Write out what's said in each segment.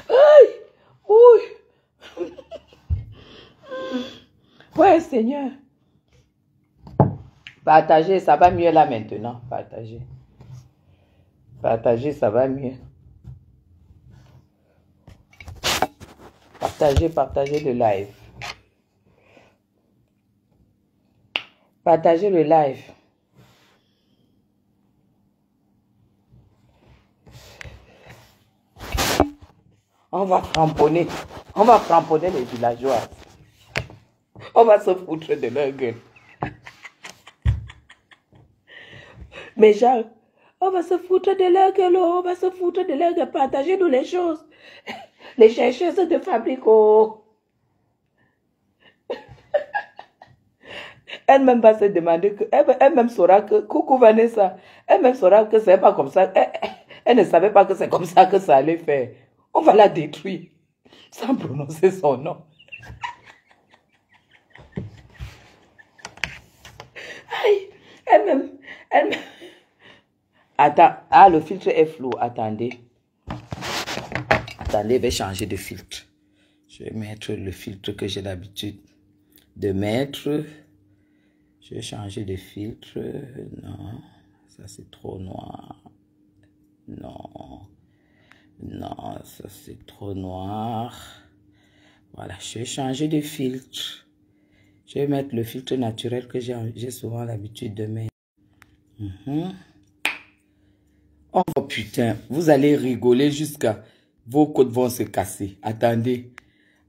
Aïe! Oui! Ouais, Seigneur. Partagez, ça va mieux là maintenant. Partagez. Partagez, ça va mieux. Partagez, partagez le live. Partagez le live. On va cramponner. On va cramponner les villageois. On va se foutre de leur gueule. Mais Jacques, on va se foutre de leur gueule. On va se foutre de leur gueule. Partagez-nous les choses. Les chercheuses de fabrique. Oh. Elle-même va se demander que, elle-même saura que, coucou Vanessa, elle-même saura que c'est pas comme ça. Elle ne savait pas que c'est comme ça que ça allait faire. On va la détruire sans prononcer son nom. Aïe, elle-même. Attends, ah, le filtre est flou. Attendez. Attendez, je vais changer de filtre. Je vais mettre le filtre que j'ai l'habitude de mettre. Je vais changer de filtre. Non, ça c'est trop noir. Non, non, ça c'est trop noir. Voilà, je vais changer de filtre. Je vais mettre le filtre naturel que j'ai souvent l'habitude de mettre. Oh putain, vous allez rigoler jusqu'à... Vos côtes vont se casser. Attendez.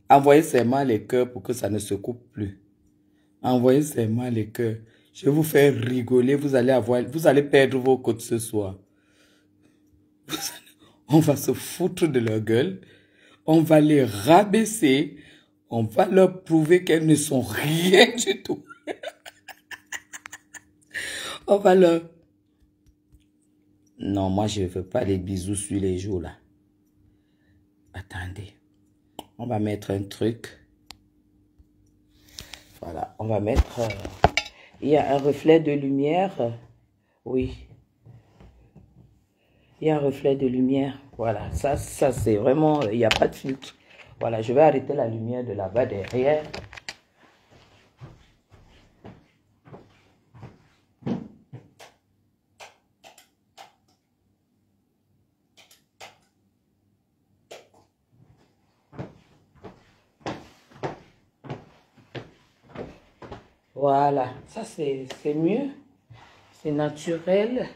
Envoyez seulement les cœurs pour que ça ne se coupe plus. Envoyez seulement les cœurs. Je vais vous faire rigoler. Vous allez perdre vos côtes ce soir. On va se foutre de leur gueule. On va les rabaisser. On va leur prouver qu'elles ne sont rien du tout. On va leur... Non, moi, je ne veux pas les bisous sur les joues, là. Attendez. On va mettre un truc. Voilà, on va mettre... il y a un reflet de lumière. Oui. Il y a un reflet de lumière. Voilà, ça c'est vraiment... Il n'y a pas de filtre. Voilà, je vais arrêter la lumière de là-bas derrière. Voilà, ça c'est mieux. C'est naturel.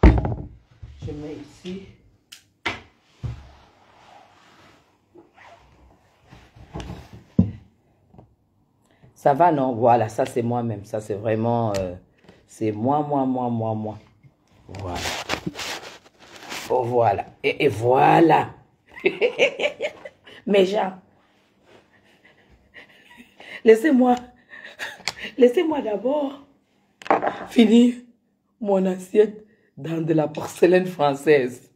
Je mets ici. Ça va, non? Voilà, ça c'est moi-même. Ça c'est vraiment... c'est moi. Voilà. Oh, voilà. Et voilà. Mais Jean, laissez-moi d'abord finir mon assiette dans de la porcelaine française.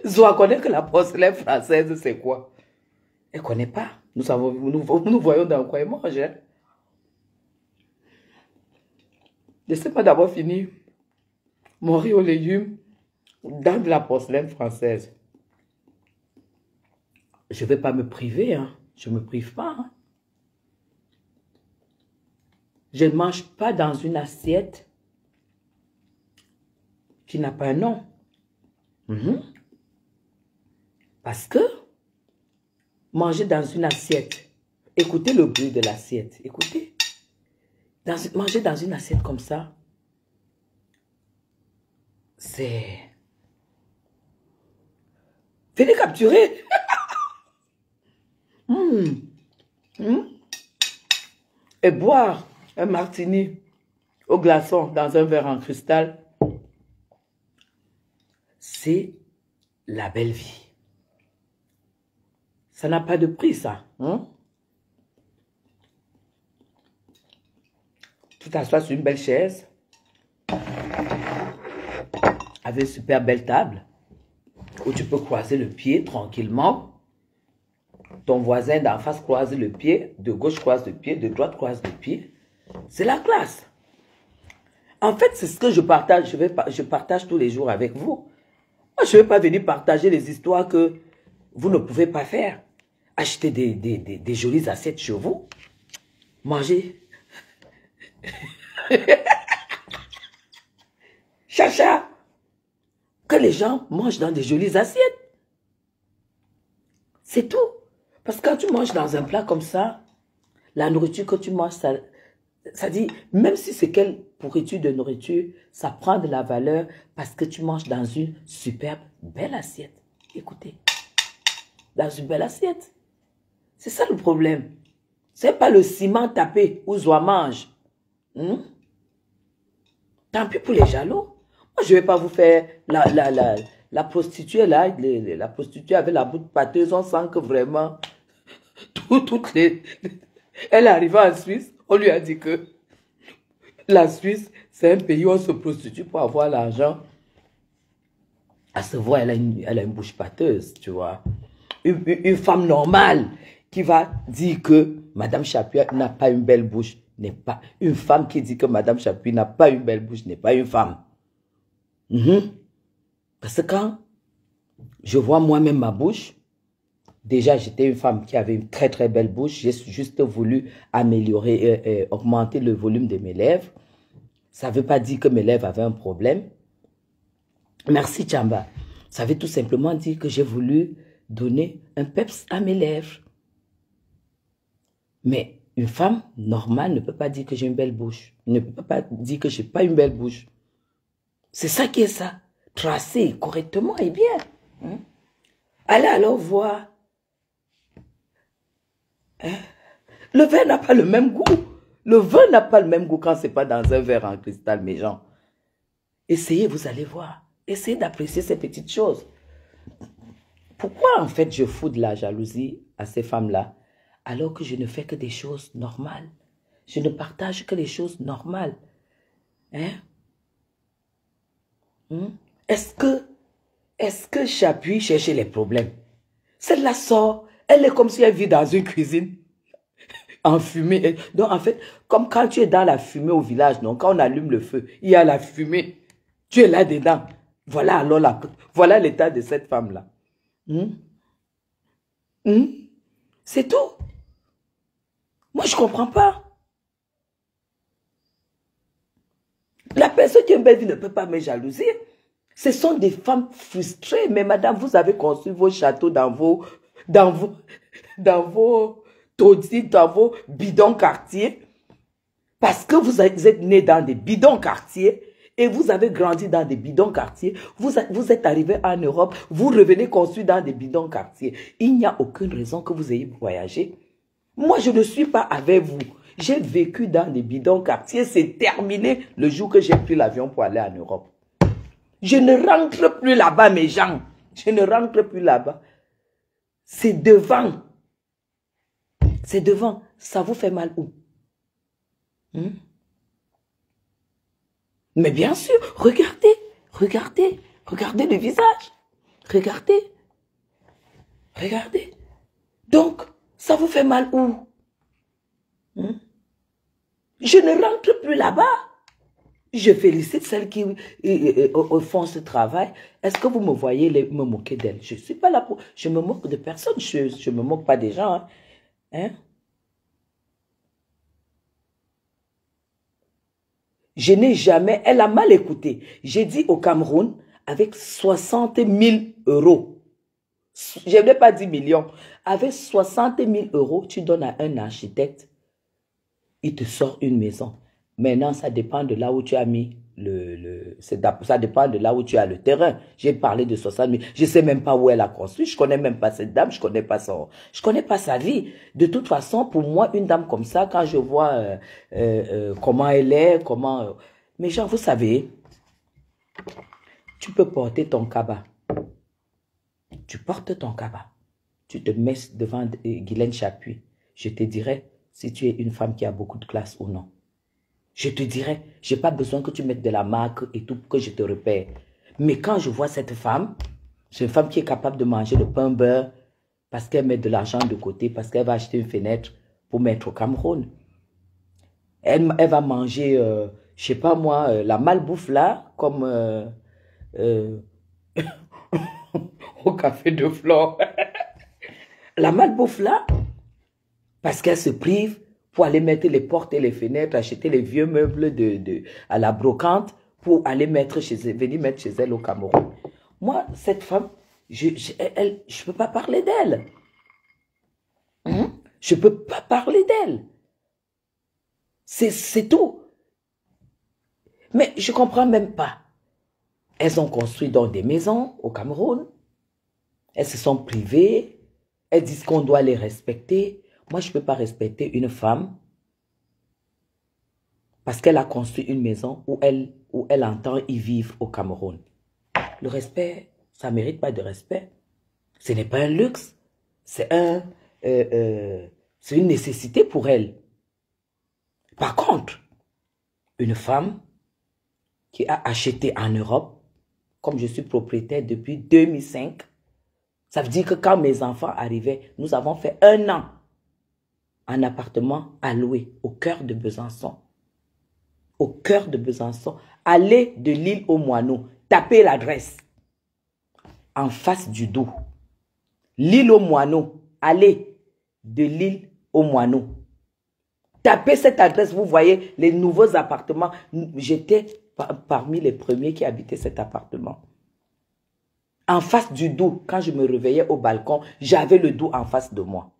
Zoa connaît que la porcelaine française, c'est quoi? Elle ne connaît pas. Nous voyons dans quoi elle mange. Hein? Laissez-moi d'abord finir mon riz aux légumes dans de la porcelaine française. Je ne vais pas me priver. Hein? Je ne me prive pas. Hein? Je ne mange pas dans une assiette qui n'a pas un nom. Parce que manger dans une assiette, écoutez le bruit de l'assiette, écoutez. Manger dans une assiette comme ça, c'est... Venez capturer. Et boire un martini au glaçon dans un verre en cristal, c'est la belle vie. Ça n'a pas de prix, ça. Tu t'assois sur une belle chaise, avec une super belle table, où tu peux croiser le pied tranquillement. Ton voisin d'en face croise le pied, de gauche croise le pied, de droite croise le pied. C'est la classe. En fait, c'est ce que je partage. Je partage tous les jours avec vous. Moi, je ne vais pas venir partager les histoires que vous ne pouvez pas faire. Acheter des jolies assiettes chez vous. Manger. Chacha. Que les gens mangent dans des jolies assiettes. C'est tout. Parce que quand tu manges dans un plat comme ça, la nourriture que tu manges, ça dit, même si c'est quelle pourriture de nourriture, ça prend de la valeur parce que tu manges dans une superbe, belle assiette. Écoutez, dans une belle assiette. C'est ça le problème. C'est pas le ciment tapé où Zoa mange. Tant pis pour les jaloux. Moi, je ne vais pas vous faire la prostituée là, la prostituée avec la bouche pâteuse, on sent que vraiment, toutes les... Elle est arrivée en Suisse, on lui a dit que la Suisse, c'est un pays où on se prostitue pour avoir l'argent. Elle se voit, elle a une bouche pâteuse, tu vois. Une femme normale qui va dire que Madame Chapuis n'a pas une belle bouche, n'est pas une femme qui dit que Madame Chapuis n'a pas une belle bouche, n'est pas une femme. Parce que quand je vois moi-même ma bouche, déjà j'étais une femme qui avait une très très belle bouche, j'ai juste voulu améliorer, augmenter le volume de mes lèvres. Ça ne veut pas dire que mes lèvres avaient un problème. Merci Tchamba. Ça veut tout simplement dire que j'ai voulu donner un peps à mes lèvres. Mais une femme normale ne peut pas dire que j'ai une belle bouche. Ne peut pas dire que je n'ai pas une belle bouche. C'est ça qui est ça. Tracer correctement et bien. Allez alors voir. Le vin n'a pas le même goût. Le vin n'a pas le même goût quand ce n'est pas dans un verre en cristal, mes gens. Essayez, vous allez voir. Essayez d'apprécier ces petites choses. Pourquoi en fait je fous de la jalousie à ces femmes-là alors que je ne fais que des choses normales? Je ne partage que les choses normales. Est-ce que Chapuis cherchait les problèmes? Celle-là sort, elle est comme si elle vit dans une cuisine enfumée. Donc en fait, comme quand tu es dans la fumée au village, non, quand on allume le feu, il y a la fumée. Tu es là dedans. Voilà alors voilà l'état de cette femme-là. C'est tout. Moi, je ne comprends pas. La personne qui est belle vie ne peut pas me jalouser. Ce sont des femmes frustrées. Mais madame, vous avez construit vos châteaux dans vos taudis, dans vos bidons quartiers. Parce que vous êtes né dans des bidons quartiers et vous avez grandi dans des bidons quartiers. Vous êtes arrivé en Europe, vous revenez construire dans des bidons quartiers. Il n'y a aucune raison que vous ayez voyagé. Moi, je ne suis pas avec vous. J'ai vécu dans des bidons quartiers. C'est terminé le jour que j'ai pris l'avion pour aller en Europe. Je ne rentre plus là-bas, mes gens. Je ne rentre plus là-bas. C'est devant. C'est devant. Ça vous fait mal où? Mais bien sûr, regardez. Regardez. Regardez le visage. Regardez. Regardez. Donc, ça vous fait mal où? Je ne rentre plus là-bas. Je félicite celles qui font ce travail. Est-ce que vous me voyez me moquer d'elles? Je ne suis pas là pour... Je me moque de personne. Je ne me moque pas des gens. Je n'ai jamais... Elle a mal écouté. J'ai dit au Cameroun, avec 60 000 €. Je n'ai pas dit millions. Avec 60 000 €, tu donnes à un architecte, il te sort une maison. Maintenant, ça dépend de là où tu as mis ça dépend de là où tu as le terrain. J'ai parlé de 60 000. Je ne sais même pas où elle a construit. Je ne connais même pas cette dame. Je connais pas sa vie. De toute façon, pour moi, une dame comme ça, quand je vois comment elle est, mais genre, vous savez, tu peux porter ton cabas. Tu portes ton cabas. Tu te mets devant Guylaine Chapuis. Je te dirai si tu es une femme qui a beaucoup de classe ou non. Je te dirai, je n'ai pas besoin que tu mettes de la marque et tout pour que je te repère. Mais quand je vois cette femme, c'est une femme qui est capable de manger le pain beurre parce qu'elle met de l'argent de côté, parce qu'elle va acheter une fenêtre pour mettre au Cameroun. Elle va manger, je ne sais pas moi, la malbouffe là, comme au café de Flore. La malbouffe là, parce qu'elle se prive pour aller mettre les portes et les fenêtres, acheter les vieux meubles à la brocante pour aller mettre chez elle, venir mettre chez elle au Cameroun. Moi, cette femme, je ne peux pas parler d'elle. Je ne peux pas parler d'elle. C'est tout. Mais je ne comprends même pas. Elles ont construit dans des maisons au Cameroun. Elles se sont privées. Elles disent qu'on doit les respecter. Moi, je ne peux pas respecter une femme parce qu'elle a construit une maison où elle entend y vivre au Cameroun. Le respect, ça ne mérite pas de respect. Ce n'est pas un luxe. C'est une nécessité pour elle. Par contre, une femme qui a acheté en Europe, comme je suis propriétaire depuis 2005, ça veut dire que quand mes enfants arrivaient, nous avons fait 1 an en appartement à louer au cœur de Besançon. Au cœur de Besançon. Allez de l'île aux Moineaux. Tapez l'adresse. En face du Doubs. L'île aux Moineaux. Allez de l'île aux Moineaux. Tapez cette adresse, vous voyez les nouveaux appartements. J'étais parmi les premiers qui habitaient cet appartement. En face du Doubs, quand je me réveillais au balcon, j'avais le Doubs en face de moi.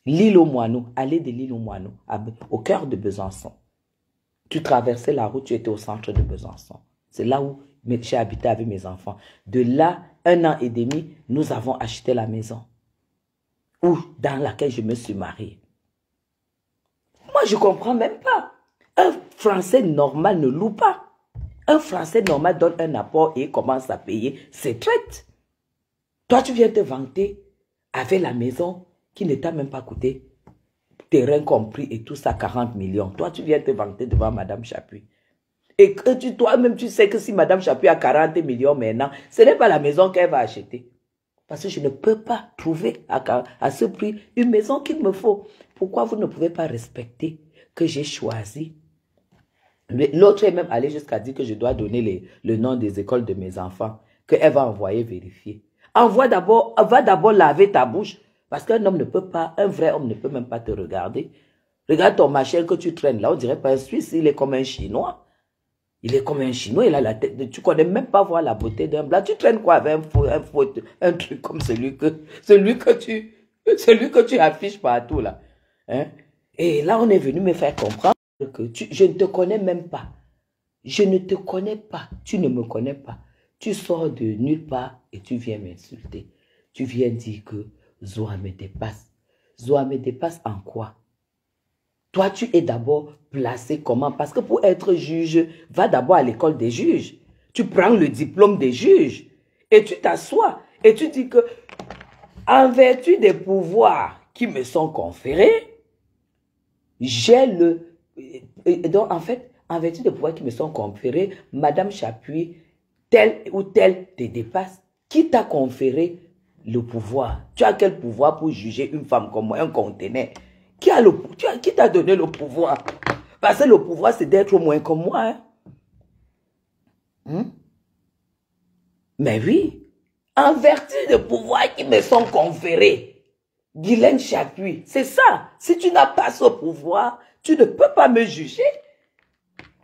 L'île aux Moineaux, allée de l'île aux Moineaux, au cœur de Besançon. Tu traversais la route, tu étais au centre de Besançon. C'est là où j'ai habité avec mes enfants. De là, 1 an et demi, nous avons acheté la maison dans laquelle je me suis mariée. Moi, je ne comprends même pas. Un Français normal ne loue pas. Un Français normal donne un apport et commence à payer ses traites. Toi, tu viens te vanter avec la maison qui ne t'a même pas coûté, terrain compris et tout ça, 40 millions. Toi, tu viens te vanter devant Madame Chapuis. Et que toi-même, tu sais que si Madame Chapuis a 40 millions maintenant, ce n'est pas la maison qu'elle va acheter. Parce que je ne peux pas trouver à ce prix une maison qu'il me faut. Pourquoi vous ne pouvez pas respecter que j'ai choisi? L'autre est même allé jusqu'à dire que je dois donner le nom des écoles de mes enfants, qu'elle va envoyer vérifier. Va d'abord laver ta bouche, parce qu'un homme ne peut pas, un vrai homme ne peut même pas te regarder. Regarde ton machin que tu traînes là, on dirait pas un Suisse, il est comme un Chinois. Il est comme un Chinois, il a la tête, tu connais même pas voir la beauté d'un blanc. Tu traînes quoi avec un truc comme celui que tu affiches partout là. Hein? Et là, on est venu me faire comprendre que je ne te connais même pas. Je ne te connais pas. Tu ne me connais pas. Tu sors de nulle part et tu viens m'insulter. Tu viens dire que Zoa me dépasse. Zoa me dépasse en quoi? Toi, tu es d'abord placé comment? Parce que pour être juge, va d'abord à l'école des juges. Tu prends le diplôme des juges et tu t'assois et tu dis que en vertu des pouvoirs qui me sont conférés, donc, en fait, en vertu des pouvoirs qui me sont conférés, Madame Chapuis, tel ou tel te dépasse. Qui t'a conféré le pouvoir? Tu as quel pouvoir pour juger une femme comme moi, un conteneur? Qui t'a donné le pouvoir? Parce que le pouvoir, c'est d'être au moins comme moi. Hein? Mais oui, en vertu des pouvoirs qui me sont conférés, Guylaine Chapuis, c'est ça. Si tu n'as pas ce pouvoir, tu ne peux pas me juger.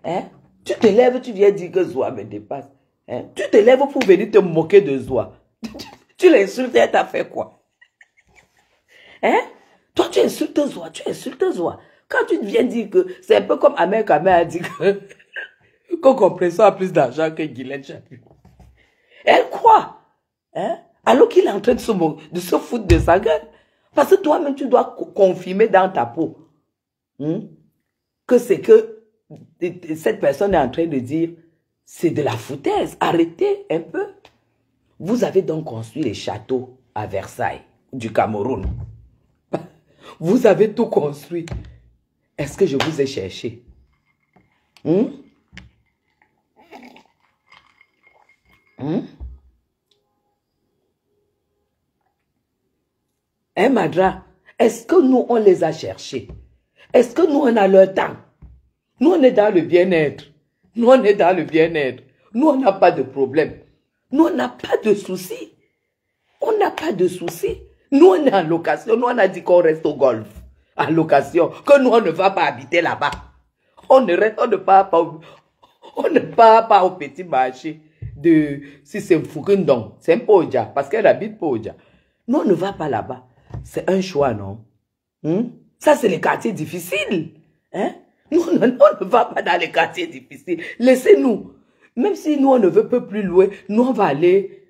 Hein? Tu te lèves, tu viens dire que Zoa me dépasse. Hein? Tu te lèves pour venir te moquer de Zoa. Tu l'insultes, elle t'a fait quoi? Hein? Toi, tu insultes Zoa, tu insultes Zoa. Quand tu viens dire que c'est un peu comme Ahmed Kamel a dit qu'un compresseur a plus d'argent que Guylaine Chapuis. Elle croit. Hein? Alors qu'il est en train de se foutre de sa gueule. Parce que toi-même, tu dois confirmer dans ta peau que c'est que cette personne est en train de dire c'est de la foutaise. Arrêtez un peu. Vous avez donc construit les châteaux à Versailles, du Cameroun. Vous avez tout construit. Est-ce que je vous ai cherché? Hein, Madra? Est-ce que nous, on les a cherchés? Est-ce que nous, on a leur temps? Nous, on est dans le bien-être. Nous, on est dans le bien-être. Nous, on n'a pas de problème. Nous, on n'a pas de soucis. On n'a pas de soucis. Nous, on est en location. Nous, on a dit qu'on reste au golf. En location. Que nous, on ne va pas habiter là-bas. On ne part pas au petit marché de, si c'est Fukundong, c'est un Poja, parce qu'elle habite Poja. Nous, on ne va pas là-bas. C'est un choix, non? Ça, c'est les quartiers difficiles. Hein? Nous, on ne va pas dans les quartiers difficiles. Laissez-nous. Même si nous, on ne veut pas plus louer, nous, on va aller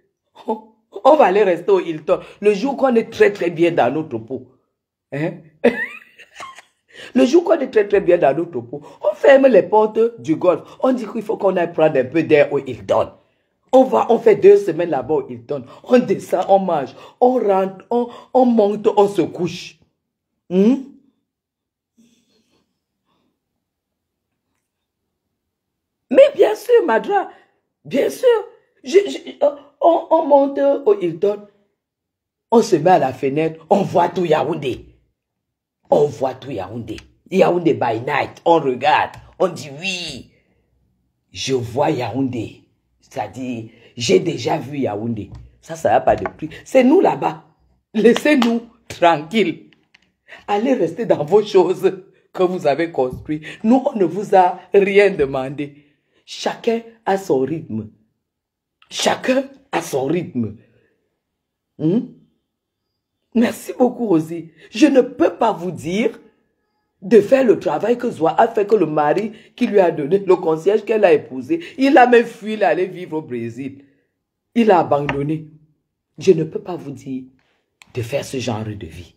rester au Hilton. Le jour qu'on est très, très bien dans notre peau. Hein? Le jour qu'on est très, très bien dans notre peau, on ferme les portes du golf. On dit qu'il faut qu'on aille prendre un peu d'air au Hilton. On fait 2 semaines là-bas au Hilton. On descend, on mange, on rentre, on monte, on se couche. Mais bien sûr, Madra, bien sûr, on monte au Hilton, on se met à la fenêtre, on voit tout Yaoundé. On voit tout Yaoundé. Yaoundé by night, on regarde, on dit oui, je vois Yaoundé. C'est-à-dire, j'ai déjà vu Yaoundé. Ça n'a pas de prix. C'est nous là-bas. Laissez-nous tranquilles. Allez rester dans vos choses que vous avez construites. Nous, on ne vous a rien demandé. Chacun a son rythme. Chacun a son rythme. Merci beaucoup, Rosie. Je ne peux pas vous dire de faire le travail que Zoa a fait, que le mari qui lui a donné, le concierge qu'elle a épousé, il a même fui, il allait vivre au Brésil. Il a abandonné. Je ne peux pas vous dire de faire ce genre de vie.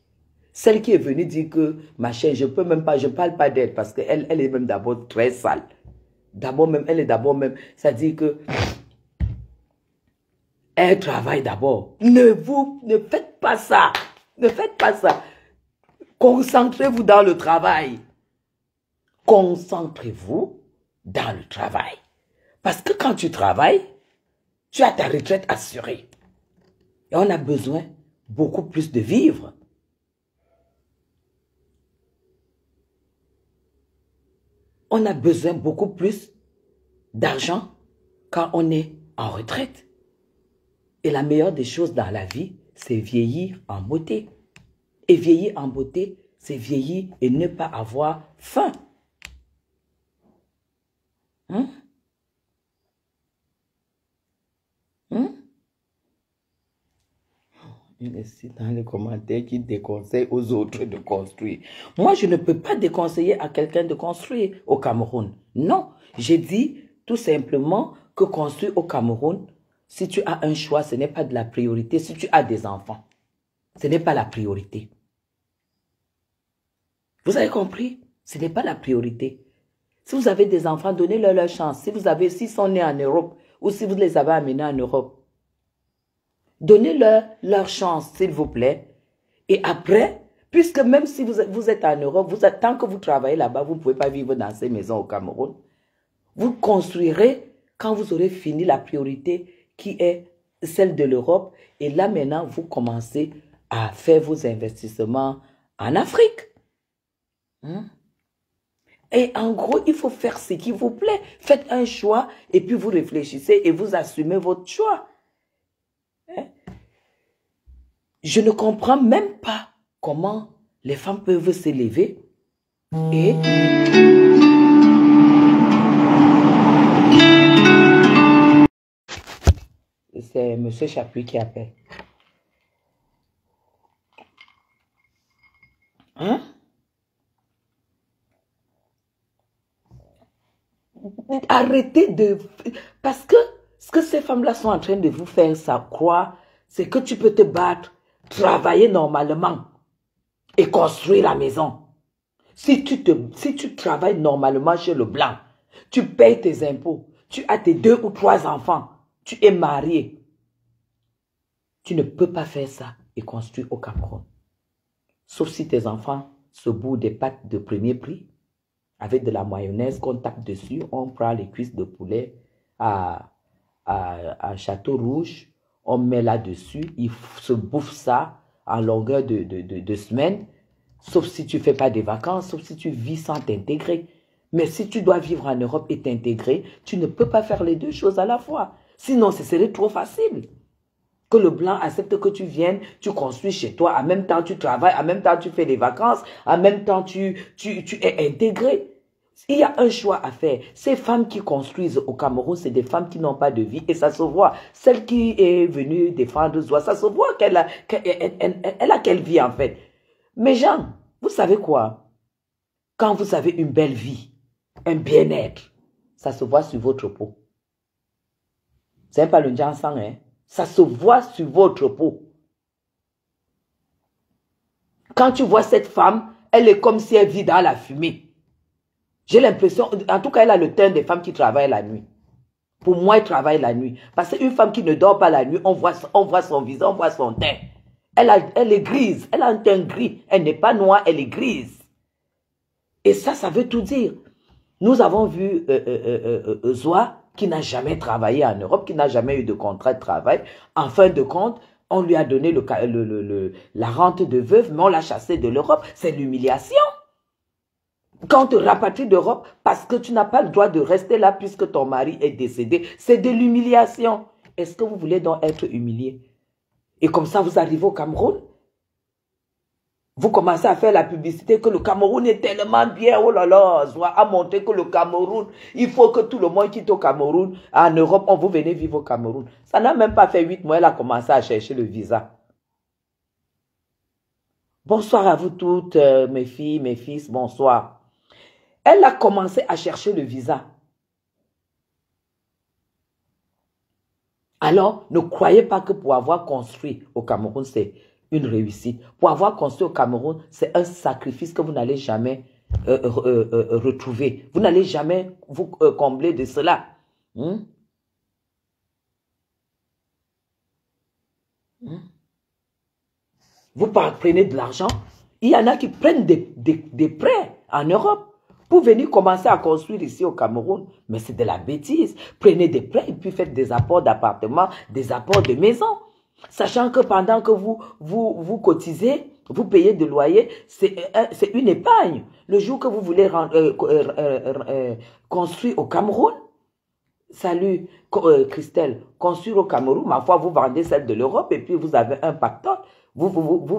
Celle qui est venue dire que, machin, je peux même pas, je parle pas d'elle parce qu'elle est même d'abord très sale. D'abord même, elle est d'abord même, ça dit que elle travaille d'abord. Ne faites pas ça. Ne faites pas ça. Concentrez-vous dans le travail. Concentrez-vous dans le travail. Parce que quand tu travailles, tu as ta retraite assurée. Et on a besoin beaucoup plus de vivre. On a besoin beaucoup plus d'argent quand on est en retraite. Et la meilleure des choses dans la vie, c'est vieillir en beauté. Et vieillir en beauté, c'est vieillir et ne pas avoir faim. Il est ici dans les commentaires qui déconseille aux autres de construire. Moi, je ne peux pas déconseiller à quelqu'un de construire au Cameroun. Non, j'ai dit tout simplement que construire au Cameroun, si tu as un choix, ce n'est pas de la priorité. Si tu as des enfants, ce n'est pas la priorité. Vous avez compris? Ce n'est pas la priorité. Si vous avez des enfants, donnez-leur leur chance. S'ils sont nés en Europe ou si vous les avez amenés en Europe, donnez-leur leur chance, s'il vous plaît. Et après, puisque même si vous êtes en Europe, tant que vous travaillez là-bas, vous ne pouvez pas vivre dans ces maisons au Cameroun. Vous construirez quand vous aurez fini la priorité qui est celle de l'Europe. Et là, maintenant, vous commencez à faire vos investissements en Afrique. Et en gros, il faut faire ce qui vous plaît. Faites un choix et puis vous réfléchissez et vous assumez votre choix. Je ne comprends même pas comment les femmes peuvent s'élever et... C'est M. Chapuis qui appelle. Arrêtez de... Parce que ce que ces femmes-là sont en train de vous faire ça croire, c'est que tu peux te battre, travailler normalement et construire la maison. Si tu travailles normalement chez le blanc, tu payes tes impôts, tu as tes 2 ou 3 enfants, tu es marié, tu ne peux pas faire ça et construire au Cameroun. Sauf si tes enfants se bourrent des pâtes de premier prix, avec de la mayonnaise qu'on tape dessus, on prend les cuisses de poulet à Château Rouge, on met là-dessus, ils se bouffent ça en longueur de semaine, sauf si tu ne fais pas des vacances, sauf si tu vis sans t'intégrer. Mais si tu dois vivre en Europe et t'intégrer, tu ne peux pas faire les 2 choses à la fois. Sinon, ce serait trop facile. Que le blanc accepte que tu viennes, tu construis chez toi, en même temps tu travailles, en même temps tu fais des vacances, en même temps tu es intégré. Il y a un choix à faire. Ces femmes qui construisent au Cameroun, c'est des femmes qui n'ont pas de vie et ça se voit. Celle qui est venue défendre Zoa, ça se voit qu'elle a quelle vie en fait. Mais Jean, vous savez quoi? Quand vous avez une belle vie, un bien-être, ça se voit sur votre peau. C'est pas le Jansan, hein? Ça se voit sur votre peau. Quand tu vois cette femme, elle est comme si elle vit dans la fumée. J'ai l'impression, en tout cas, elle a le teint des femmes qui travaillent la nuit. Pour moi, elle travaille la nuit. Parce qu'une femme qui ne dort pas la nuit, on voit son visage, on voit son teint. Elle est grise, elle a un teint gris. Elle n'est pas noire, elle est grise. Et ça veut tout dire. Nous avons vu Zoa, qui n'a jamais travaillé en Europe, qui n'a jamais eu de contrat de travail. En fin de compte, on lui a donné la rente de veuve, mais on l'a chassé de l'Europe. C'est l'humiliation. Quand on te rapatrie d'Europe, parce que tu n'as pas le droit de rester là puisque ton mari est décédé, c'est de l'humiliation. Est-ce que vous voulez donc être humilié? Et comme ça, vous arrivez au Cameroun? Vous commencez à faire la publicité que le Cameroun est tellement bien. Oh là là, Zoa a montré que le Cameroun, il faut que tout le monde quitte au Cameroun. En Europe, vous venez vivre au Cameroun. Ça n'a même pas fait 8 mois, elle a commencé à chercher le visa. Bonsoir à vous toutes, mes filles, mes fils, bonsoir. Elle a commencé à chercher le visa. Alors, ne croyez pas que pour avoir construit au Cameroun, c'est une réussite. Pour avoir construit au Cameroun, c'est un sacrifice que vous n'allez jamais retrouver. Vous n'allez jamais vous combler de cela. Vous prenez de l'argent. Il y en a qui prennent des prêts en Europe pour venir commencer à construire ici au Cameroun. Mais c'est de la bêtise. Prenez des prêts et puis faites des apports d'appartements, des apports de maisons. Sachant que pendant que vous cotisez, vous payez de loyer, c'est une épargne. Le jour que vous voulez construire au Cameroun, salut Christelle, construire au Cameroun, ma foi, vous vendez celle de l'Europe et puis vous avez un pactole. Vous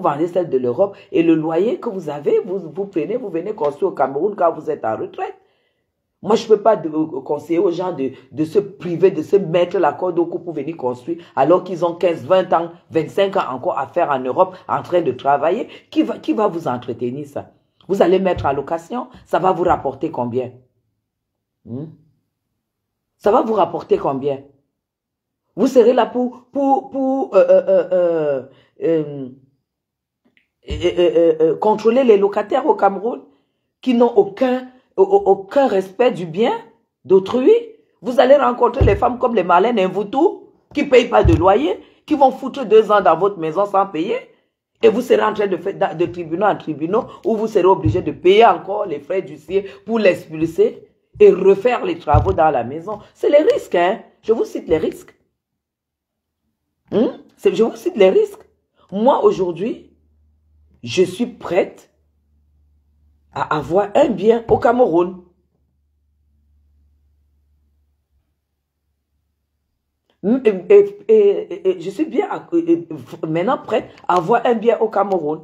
vendez celle de l'Europe et le loyer que vous avez, vous prenez, vous venez construire au Cameroun quand vous êtes en retraite. Moi, je ne peux pas conseiller aux gens de se priver, de se mettre la corde au cou pour venir construire, alors qu'ils ont 15, 20 ans, 25 ans encore à faire en Europe, en train de travailler. Qui va vous entretenir ça? Vous allez mettre en location, ça va vous rapporter combien? Ça va vous rapporter combien? Vous serez là pour contrôler les locataires au Cameroun qui n'ont aucun respect du bien d'autrui. Vous allez rencontrer les femmes comme les Marlène Mvutu qui ne payent pas de loyer, qui vont foutre 2 ans dans votre maison sans payer. Et vous serez en train de faire de tribunaux en tribunaux où vous serez obligé de payer encore les frais d'huissier pour l'expulser et refaire les travaux dans la maison. C'est les risques, hein. Je vous cite les risques. Je vous cite les risques. Moi, aujourd'hui, je suis prête à avoir un bien au Cameroun. Et je suis bien maintenant prête à avoir un bien au Cameroun.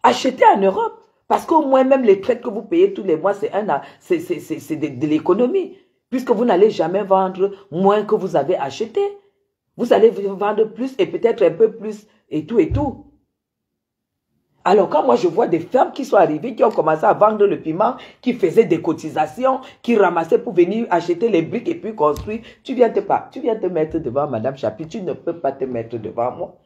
Achetez en Europe. Parce qu'au moins, même les traites que vous payez tous les mois, c'est de l'économie. Puisque vous n'allez jamais vendre moins que vous avez acheté. Vous allez vendre plus et peut-être un peu plus et tout et tout. Alors quand moi je vois des femmes qui sont arrivées, qui ont commencé à vendre le piment, qui faisaient des cotisations, qui ramassaient pour venir acheter les briques et puis construire, tu viens te mettre devant Madame Chapi, tu ne peux pas te mettre devant moi.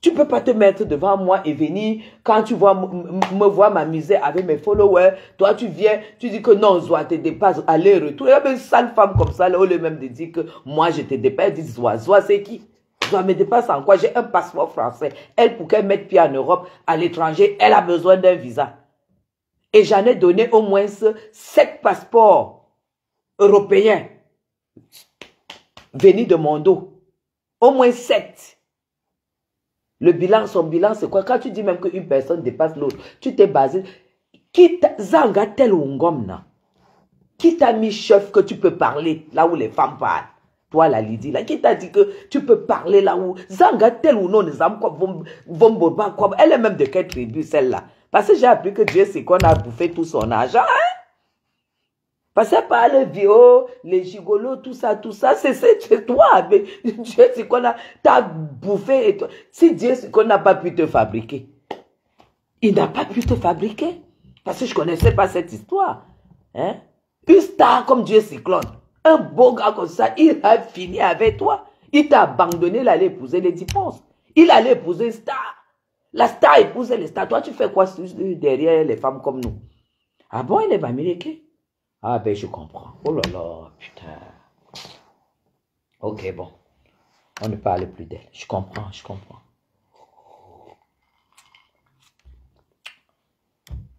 Tu ne peux pas te mettre devant moi et venir, quand tu vois me voir m'amuser avec mes followers, toi tu viens, tu dis que non, Zoa te dépasse, aller-retour. Il y a une sale femme comme ça, là, au lieu même de dire que moi je te dépasse, elle dit Zoa c'est qui? Zoa me dépasse en quoi? J'ai un passeport français. Elle, pour qu'elle mette pied en Europe, à l'étranger, elle a besoin d'un visa. Et j'en ai donné au moins 7 passeports européens venus de mon dos. Au moins 7. Le bilan, son bilan, c'est quoi? Quand tu dis même qu'une personne dépasse l'autre, tu t'es basé. Qui t'a Zanga tel ou ngomna? Qui t'a mis chef que tu peux parler là où les femmes parlent? Toi, la Lydie, là, qui t'a dit que tu peux parler là où Zanga tel ou non, les hommes vont. Elle est même de quelle tribu, celle-là? Parce que j'ai appris que Dieu, c'est qu'on a bouffé tout son argent. Hein? Parce que par les vieux, les gigolos, tout ça, c'est toi. Mais Dieu, c'est qu'on a bouffé. Et toi. Si Dieu, c'est qu'on n'a pas pu te fabriquer. Il n'a pas pu te fabriquer. Parce que je ne connaissais pas cette histoire. Hein? Une star comme Dieu Cyclone. Un beau gars comme ça, il a fini avec toi. Il t'a abandonné, il allait épouser les dipenses. Il allait épouser une star. La star épousait les stars. Toi, tu fais quoi derrière les femmes comme nous? Ah bon, il est américain? Ah ben, je comprends. Oh là là, putain. Ok, bon. On ne parle plus d'elle. Je comprends, je comprends.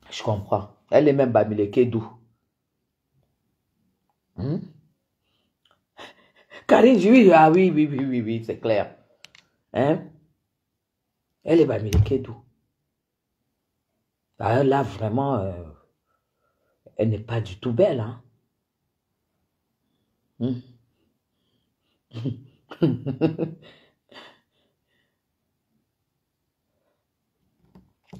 Je comprends. Elle est même bamileke d'où? Karine, oui, ah oui, c'est clair. Hein? Elle est bamileke d'où? Ah, là, vraiment, elle n'est pas du tout belle, hein?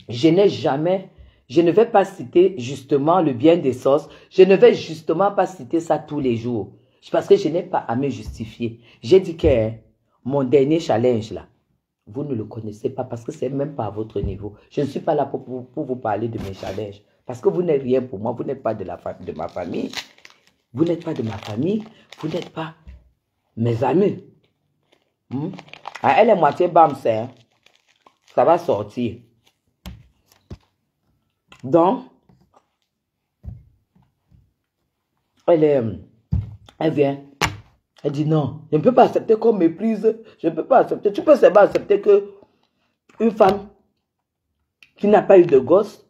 Je n'ai jamais, je ne vais pas citer justement le bien des sauces. Je ne vais justement pas citer ça tous les jours. Parce que je n'ai pas à me justifier. J'ai dit que hein, mon dernier challenge là, vous ne le connaissez pas parce que c'est même pas à votre niveau. Je ne suis pas là pour vous parler de mes challenges. Parce que vous n'êtes rien pour moi. Vous n'êtes pas de ma famille. Vous n'êtes pas de ma famille. Vous n'êtes pas mes amis. Ah, elle est moitié bamse. Hein? Ça va sortir. Donc, elle vient. Elle dit non, je ne peux pas accepter qu'on méprise. Je ne peux pas accepter. Tu peux seulement accepter que une femme qui n'a pas eu de gosse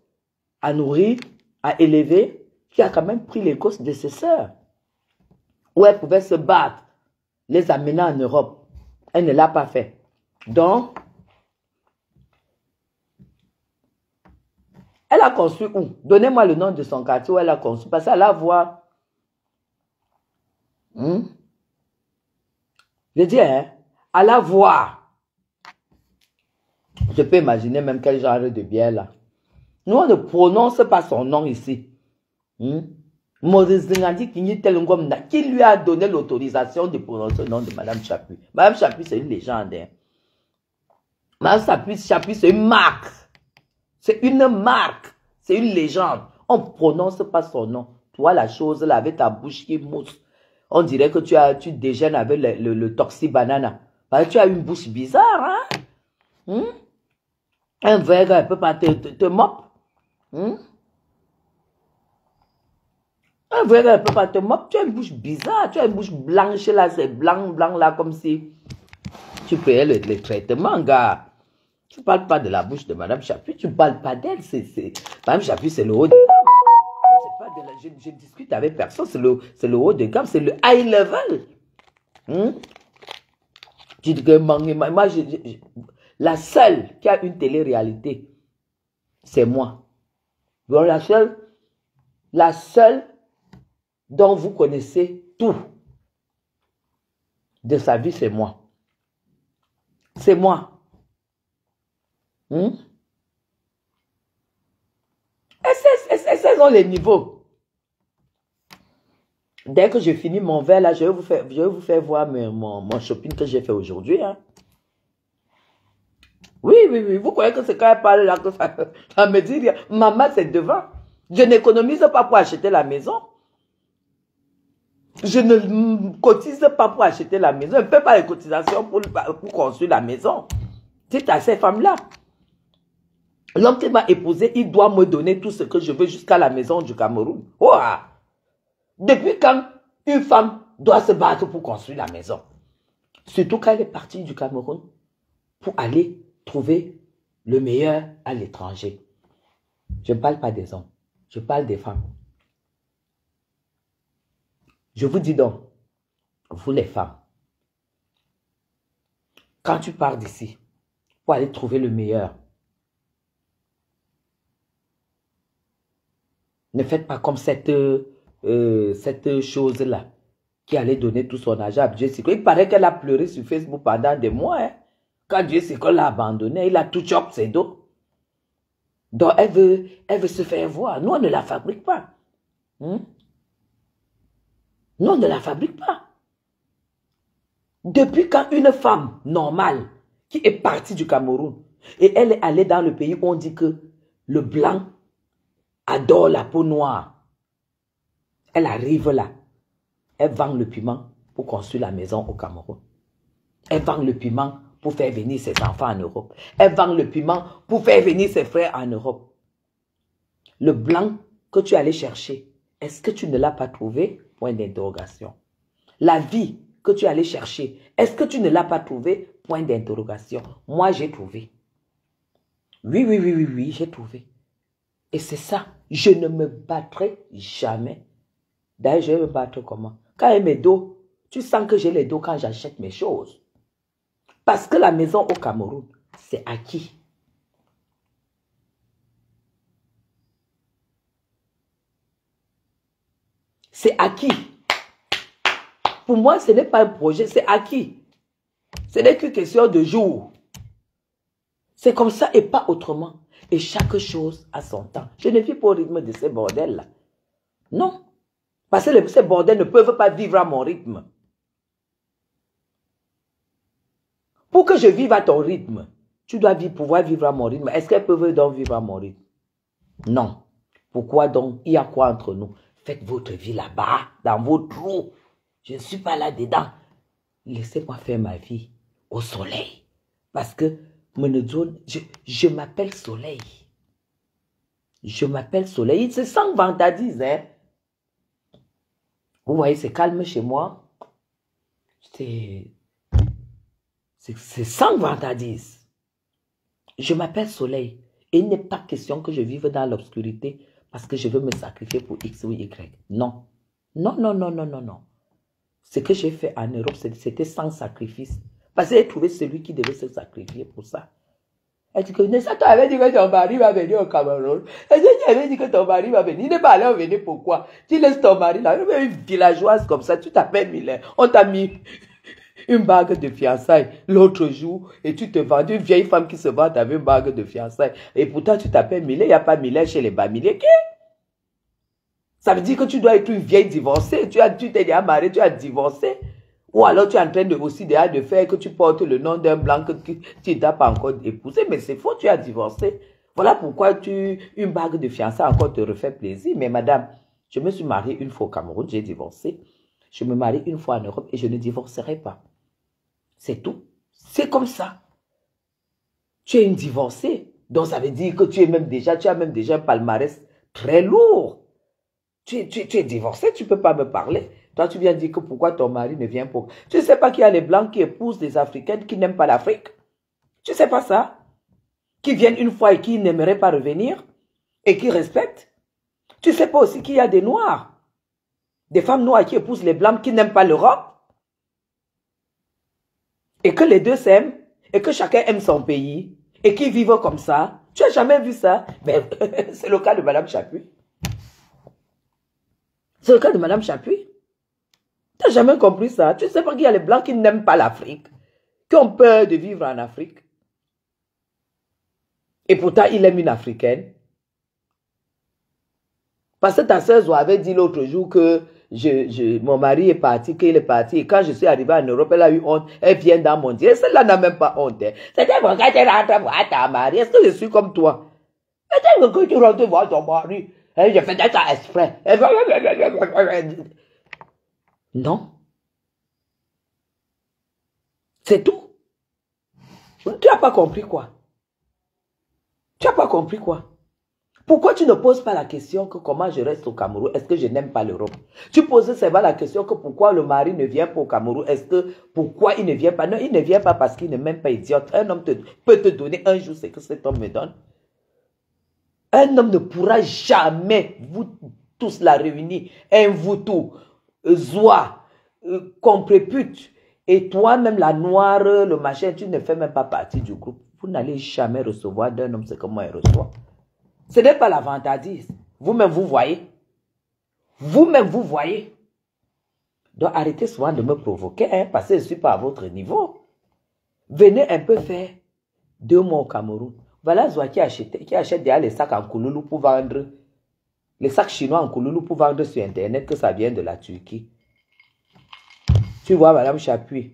à nourrir, à élever, qui a quand même pris les gosses de ses sœurs, où elle pouvait se battre, les amener en Europe. Elle ne l'a pas fait. Donc, elle a construit où? Donnez-moi le nom de son quartier où elle a construit. Parce qu'elle a voix. Je dis, hein, à la voix. Je peux imaginer même quel genre de bière là. Nous, on ne prononce pas son nom ici. Maurice Zingandi qui lui a donné l'autorisation de prononcer le nom de Madame Chapuis. Madame Chapuis, c'est une légende. Hein. Madame Chapuis, c'est une marque. C'est une marque. C'est une légende. On ne prononce pas son nom. Toi, la chose là, avec ta bouche qui mousse. On dirait que tu déjeunes avec le toxi banana. Parce que tu as une bouche bizarre, hein? Un verre, elle ne peut pas te mop. Un verre, elle ne peut pas te mop. Tu as une bouche bizarre. Tu as une bouche blanche là, c'est blanc, là, comme si tu payais les traitements, gars. Tu ne parles pas de la bouche de Madame Chapuis, tu ne parles pas d'elle. Madame Chapuis, c'est le haut de gamme. Je discute avec personne, c'est le haut de gamme, c'est le high level. Tu dis que moi, la seule qui a une télé-réalité, c'est moi. Donc, la seule dont vous connaissez tout de sa vie, c'est moi. C'est moi. Et c'est dans les niveaux. Dès que je finis mon verre, là, je vais vous faire voir mon shopping que j'ai fait aujourd'hui. Hein. Oui. Vous croyez que c'est quand elle parle là que ça me dit rien. Maman, c'est devant. Je n'économise pas pour acheter la maison. Je ne cotise pas pour acheter la maison. Je ne fais pas les cotisations pour construire la maison. C'est à ces femmes-là. L'homme qui m'a épousé, il doit me donner tout ce que je veux jusqu'à la maison du Cameroun. Oh, depuis quand une femme doit se battre pour construire la maison? Surtout quand elle est partie du Cameroun pour aller trouver le meilleur à l'étranger. Je ne parle pas des hommes, je parle des femmes. Je vous dis donc, vous les femmes, quand tu pars d'ici pour aller trouver le meilleur, Ne faites pas comme cette chose-là qui allait donner tout son argent à Dieu Sikol. Il paraît qu'elle a pleuré sur Facebook pendant des mois. Hein. Quand Dieu Sikol l'a abandonné, il a tout chop ses dos. Donc, elle veut se faire voir. Nous, on ne la fabrique pas. Nous, on ne la fabrique pas. Depuis quand une femme normale qui est partie du Cameroun et elle est allée dans le pays où on dit que le blanc adore la peau noire, elle arrive là, elle vend le piment pour construire la maison au Cameroun. Elle vend le piment pour faire venir ses enfants en Europe. Elle vend le piment pour faire venir ses frères en Europe. Le blanc que tu allais chercher, est-ce que tu ne l'as pas trouvé? Point d'interrogation. La vie que tu allais chercher, est-ce que tu ne l'as pas trouvé? Point d'interrogation. Moi, j'ai trouvé. Oui, j'ai trouvé. Et c'est ça. Je ne me battrai jamais. D'ailleurs, je vais me battre comment? Quand il y a mes dos, tu sens que j'ai les dos quand j'achète mes choses. Parce que la maison au Cameroun, c'est acquis. C'est acquis. Pour moi, ce n'est pas un projet, c'est acquis. Ce n'est qu'une question de jour. C'est comme ça et pas autrement. Et chaque chose a son temps. Je ne vis pas au rythme de ces bordels-là. Non. Parce que ces bordels ne peuvent pas vivre à mon rythme. Pour que je vive à ton rythme, tu dois pouvoir vivre à mon rythme. Est-ce qu'elles peuvent donc vivre à mon rythme? Non. Pourquoi donc? Il y a quoi entre nous? Faites votre vie là-bas, dans vos trous. Je ne suis pas là-dedans. Laissez-moi faire ma vie au soleil. Parce que je m'appelle Soleil. Je m'appelle Soleil. C'est sans vantardise, hein. Vous voyez, c'est calme chez moi. C'est sans vantardise. Je m'appelle Soleil. Et il n'est pas question que je vive dans l'obscurité parce que je veux me sacrifier pour X ou Y. Non. Non. Ce que j'ai fait en Europe, c'était sans sacrifice. Parce que j'ai trouvé celui qui devait se sacrifier pour ça. Elle dit que Nessa, tu avais dit que ton mari va venir au Cameroun. Elle dit, tu avais dit que ton mari va venir. Il n'est pas allé venir, pourquoi? Tu laisses ton mari là. Une villageoise comme ça, tu t'appelles Mylène. On t'a mis une bague de fiançailles l'autre jour et tu te vends. Une vieille femme qui se vend avec une bague de fiançailles. Et pourtant, tu t'appelles Mylène. Il n'y a pas Mylène chez les Bamilés. Ça veut dire que tu dois être une vieille divorcée. Tu t'es déjà mariée, tu as divorcé. Ou alors tu es en train de faire que tu portes le nom d'un blanc que tu n'as pas encore épousé. Mais c'est faux, tu as divorcé. Voilà pourquoi une bague de fiançailles encore te refait plaisir. Mais madame, je me suis mariée une fois au Cameroun, j'ai divorcé. Je me marie une fois en Europe et je ne divorcerai pas. C'est tout. C'est comme ça. Tu es une divorcée. Donc ça veut dire que tu as même déjà un palmarès très lourd. Tu es divorcé, tu ne peux pas me parler. Toi, tu viens dire que pourquoi ton mari ne vient pas. Tu ne sais pas qu'il y a les Blancs qui épousent des Africaines qui n'aiment pas l'Afrique. Tu ne sais pas ça? Qui viennent une fois et qui n'aimeraient pas revenir et qui respectent. Tu ne sais pas aussi qu'il y a des Noirs, des femmes noires qui épousent les Blancs qui n'aiment pas l'Europe et que les deux s'aiment et que chacun aime son pays et qui vivent comme ça. Tu n'as jamais vu ça? Mais c'est le cas de Mme Chapuis. C'est le cas de Mme Chapuis. Tu n'as jamais compris ça. Tu ne sais pas qu'il y a les Blancs qui n'aiment pas l'Afrique, qui ont peur de vivre en Afrique. Et pourtant, il aime une Africaine. Parce que ta soeur Zoé avait dit l'autre jour que mon mari est parti, qu'il est parti. Et quand je suis arrivée en Europe, elle a eu honte. Elle vient dans mon Dieu. Celle-là n'a même pas honte. C'était quand tu rentres voir ta mari. Est-ce que je suis comme toi? Peut-être que tu rentres voir ton mari. Je fais ça exprès. Non. C'est tout. Tu n'as pas compris quoi? Tu n'as pas compris quoi? Pourquoi tu ne poses pas la question que comment je reste au Cameroun? Est-ce que je n'aime pas l'Europe? Tu poses seulement la question que pourquoi le mari ne vient pas au Cameroun? Est-ce que pourquoi il ne vient pas? Non, il ne vient pas parce qu'il n'est même pas idiote. Un homme peut te donner un jour ce que cet homme me donne. Un homme ne pourra jamais, vous tous la réunir, un vous tout, Zoa, comprépute, et toi-même la noire, le machin, tu ne fais même pas partie du groupe. Vous n'allez jamais recevoir d'un homme ce que moi je reçois. Ce n'est pas la vantardise. Vous-même, vous voyez. Vous-même, vous voyez. Donc, arrêtez souvent de me provoquer, hein, parce que je ne suis pas à votre niveau. Venez un peu faire 2 mois au Cameroun. Voilà Zoua qui achète déjà les sacs en kouloulou pour vendre. Les sacs chinois en kouloulou pour vendre sur Internet, que ça vient de la Turquie. Tu vois, Madame Chapuis.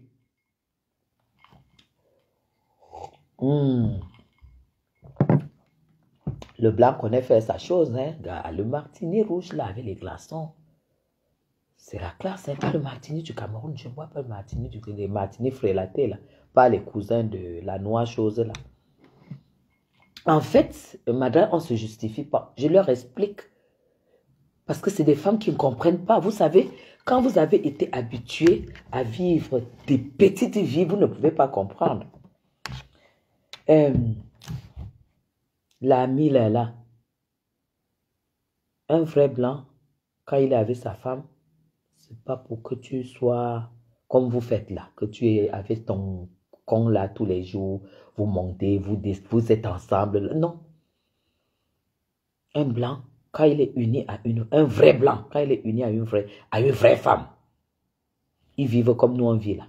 Le blanc connaît faire sa chose, hein. Le martini rouge là avec les glaçons. C'est la classe, hein. Pas le martini du Cameroun. Je ne vois pas le martini les martini frélatés là. Pas les cousins de la noix chose là. En fait, madame, on ne se justifie pas. Je leur explique. Parce que c'est des femmes qui ne comprennent pas. Vous savez, quand vous avez été habitué à vivre des petites vies, vous ne pouvez pas comprendre. L'ami là, un vrai blanc, quand il est avec sa femme, c'est pas pour que tu sois comme vous faites là, que tu es avec ton con là tous les jours, vous montez, vous êtes ensemble. Non. Un blanc, quand il est uni à un vrai blanc, quand il est uni à une vraie femme, ils vivent comme nous on vit là.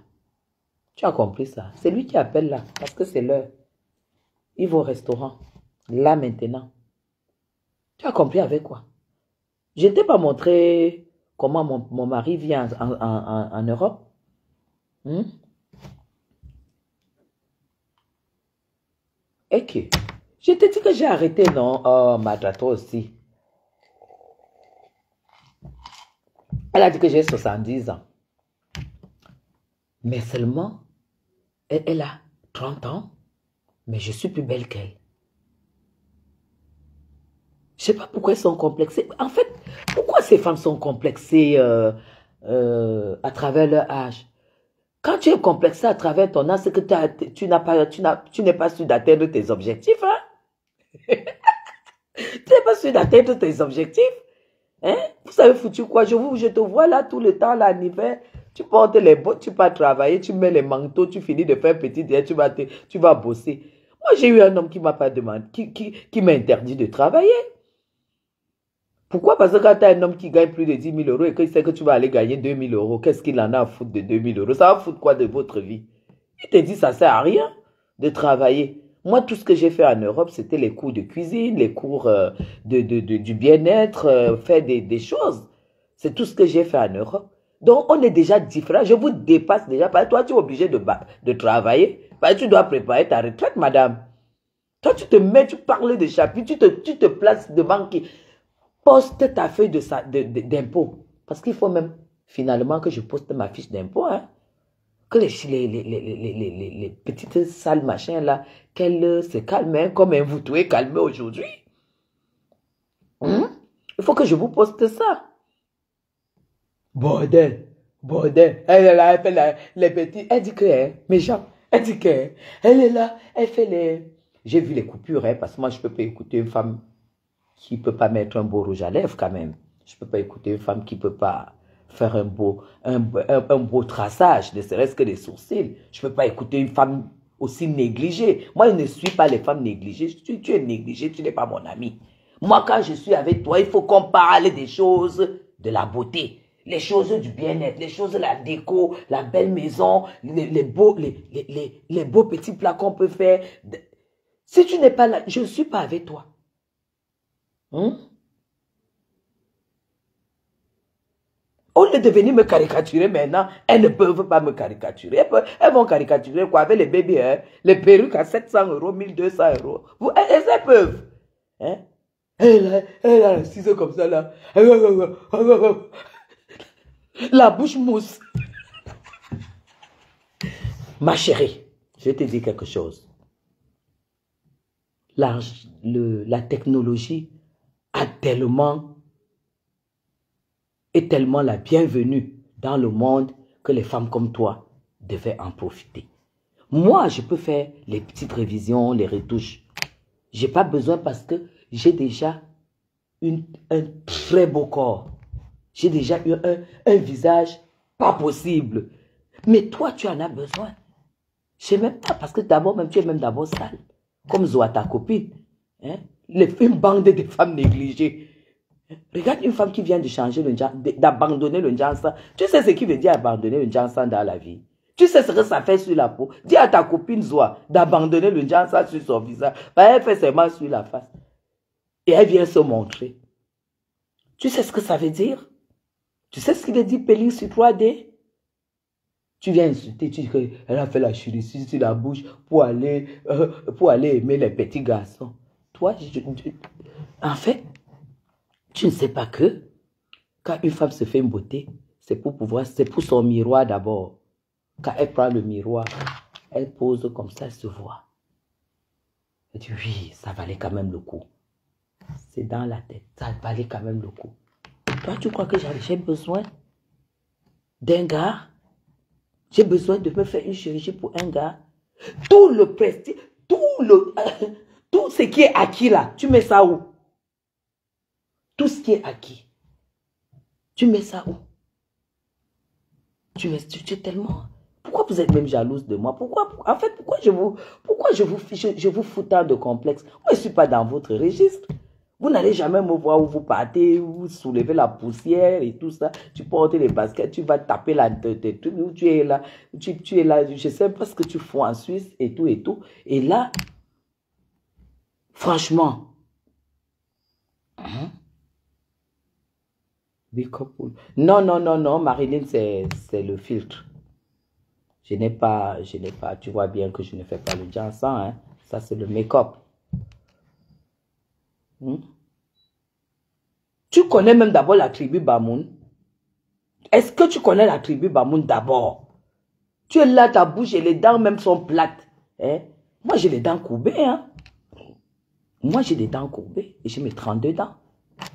Tu as compris ça? C'est lui qui appelle là, parce que c'est l'heure. Il va au restaurant, là maintenant. Tu as compris avec quoi? Je ne t'ai pas montré comment mon mari vit en Europe. Et que je te dis que j'ai arrêté, non? Oh, madame, toi aussi. Elle a dit que j'ai 70 ans. Mais seulement, elle a 30 ans, mais je suis plus belle qu'elle. Je ne sais pas pourquoi elles sont complexées. En fait, pourquoi ces femmes sont complexées à travers leur âge? Quand tu es complexé à travers ton âge, c'est que tu n'es pas sûr d'atteindre tes objectifs. Hein? Tu n'es pas sûr d'atteindre tes objectifs. Hein? Vous savez foutu quoi? Je te vois là tout le temps, là, en hiver. Tu portes les bottes, tu vas travailler, tu mets les manteaux, tu finis de faire un petit dîner, tu vas bosser. Moi, j'ai eu un homme qui m'a pas demandé, qui m'a interdit de travailler. Pourquoi? Parce que quand tu as un homme qui gagne plus de 10 000 euros et qu'il sait que tu vas aller gagner 2 000 euros, qu'est-ce qu'il en a à foutre de 2 000 euros? Ça va foutre quoi de votre vie? Il te dit ça ne sert à rien de travailler. Moi, tout ce que j'ai fait en Europe, c'était les cours de cuisine, les cours du bien-être, faire des choses. C'est tout ce que j'ai fait en Europe. Donc, on est déjà différents. Je vous dépasse déjà. Parce que toi, tu es obligé de travailler. Parce que tu dois préparer ta retraite, madame. Toi, tu te mets, tu parles de chapitre, tu te places devant qui? Poste ta feuille d'impôt. Parce qu'il faut même, finalement, que je poste ma fiche d'impôt. Hein. Que les petites salles, machin, là, qu'elles se calment, hein, comme vous trouvez calmé aujourd'hui. Il faut que je vous poste ça. Bordel. Elle est là, elle fait les petits. Elle dit que, hein, méchant. Elle dit que, elle est là, elle fait les... J'ai vu les coupures, hein, parce que moi, je ne peux pas écouter une femme qui ne peut pas mettre un beau rouge à lèvres quand même. Je ne peux pas écouter une femme qui ne peut pas faire un beau traçage, ne serait-ce que des sourcils. Je ne peux pas écouter une femme aussi négligée. Moi, je ne suis pas les femmes négligées. Tu es négligée, tu n'es pas mon ami. Moi, quand je suis avec toi, il faut qu'on parle des choses de la beauté, les choses du bien-être, les choses de la déco, la belle maison, les beaux petits plats qu'on peut faire. Si tu n'es pas là, je ne suis pas avec toi. Au lieu de venir me caricaturer maintenant, elles ne peuvent pas me caricaturer. Elles vont caricaturer quoi avec les bébés, hein? Les perruques à 700 euros, 1200 euros. Elles peuvent. Hein? Elle a le ciseau comme ça là. La bouche mousse. Ma chérie, je vais te dire quelque chose. La technologie est tellement la bienvenue dans le monde que les femmes comme toi devaient en profiter. Moi, je peux faire les petites révisions, les retouches. Je n'ai pas besoin parce que j'ai déjà un très beau corps. J'ai déjà eu un visage pas possible. Mais toi, tu en as besoin. Je sais même pas, parce que d'abord, même tu es même d'abord sale. Comme Zoa, ta copine. Hein? Une bande de femmes négligées. Regarde une femme qui vient de changer le d'abandonner le Njansan. Tu sais ce qui veut dire abandonner le Njansan dans la vie? Tu sais ce que ça fait sur la peau? Dis à ta copine Zoa d'abandonner le Njansan sur son visage. Elle fait seulement sur la face. Et elle vient se montrer. Tu sais ce que ça veut dire? Tu sais ce qu'il veut dire peeling sur 3D? Tu viens insulter, tu dis qu'elle a fait la chirurgie sur la bouche pour aller aimer les petits garçons. Toi, en fait, tu ne sais pas que quand une femme se fait une beauté, c'est pour son miroir d'abord. Quand elle prend le miroir, elle pose comme ça, elle se voit. Elle dit oui, ça valait quand même le coup. C'est dans la tête, ça valait quand même le coup. Toi, tu crois que j'ai besoin d'un gars? J'ai besoin de me faire une chirurgie pour un gars? Tout le prestige, tout ce qui est acquis là, tu mets ça où? Tout ce qui est acquis, tu mets ça où? Tu es tellement... Pourquoi vous êtes même jalouse de moi? En fait, pourquoi je vous fous tant de complexe? Moi, je ne suis pas dans votre registre. Vous n'allez jamais me voir où vous partez, où vous soulevez la poussière et tout ça. Tu portes les baskets, tu vas taper la tête, tu es là, tu es là, je ne sais pas ce que tu fais en Suisse et tout et tout. Et là, franchement, non, Marilyn, c'est le filtre. Je n'ai pas, tu vois bien que je ne fais pas le Jansan, hein. Ça, c'est le make-up. Tu connais même d'abord la tribu Bamoun? Est-ce que tu connais la tribu Bamoun d'abord? Tu es là, ta bouche et les dents même sont plates. Hein? Moi, j'ai les dents courbées. Hein? Moi, j'ai des dents courbées et j'ai mes 32 dents.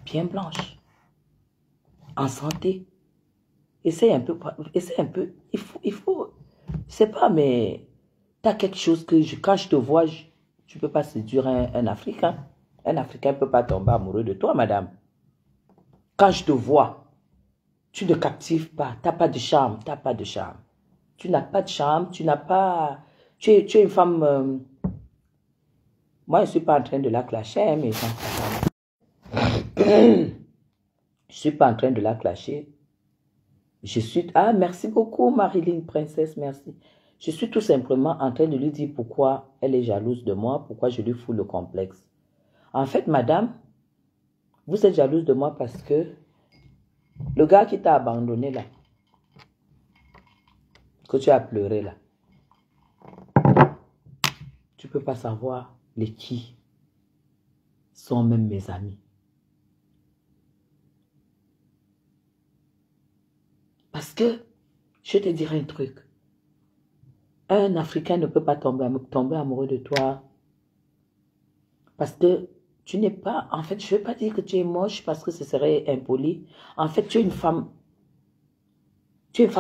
Bien blanches. En santé. Essaye un peu. Il faut. Je sais pas, mais tu as quelque chose que quand je te vois, tu ne peux pas séduire un Africain. Un Africain ne peut pas tomber amoureux de toi, madame. Quand je te vois, tu ne captives pas. Tu n'as pas de charme. Tu n'as pas de charme. Tu n'as pas de charme. Tu n'as pas... Tu es une femme... Moi, je ne suis pas en train de la clasher, mais... Je ne suis pas en train de la clasher. Je suis... Ah, merci beaucoup, Marilyn, princesse, merci. Je suis tout simplement en train de lui dire pourquoi elle est jalouse de moi, pourquoi je lui fous le complexe. En fait, madame, vous êtes jalouse de moi parce que le gars qui t'a abandonné là, que tu as pleuré là, tu ne peux pas savoir les qui sont même mes amis. Parce que, je te dirai un truc, un Africain ne peut pas tomber amoureux de toi parce que tu n'es pas, en fait, je ne veux pas dire que tu es moche parce que ce serait impoli. En fait, tu es une femme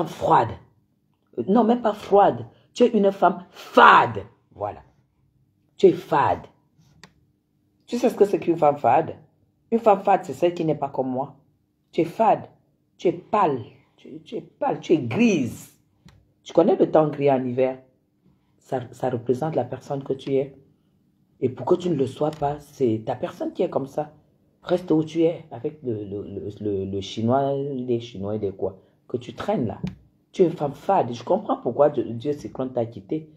froide. Non, même pas froide. Tu es une femme fade. Voilà. Tu es fade. Tu sais ce que c'est qu'une femme fade? Une femme fade, c'est celle qui n'est pas comme moi. Tu es fade. Tu es pâle. Tu es pâle. Tu es grise. Tu connais le temps gris en hiver? Ça représente la personne que tu es. Et pour que tu ne le sois pas, c'est ta personne qui est comme ça. Reste où tu es avec le chinois, les chinois et les quoi. Que tu traînes là. Tu es une femme fade. Je comprends pourquoi Dieu Cyclone t'a quitté.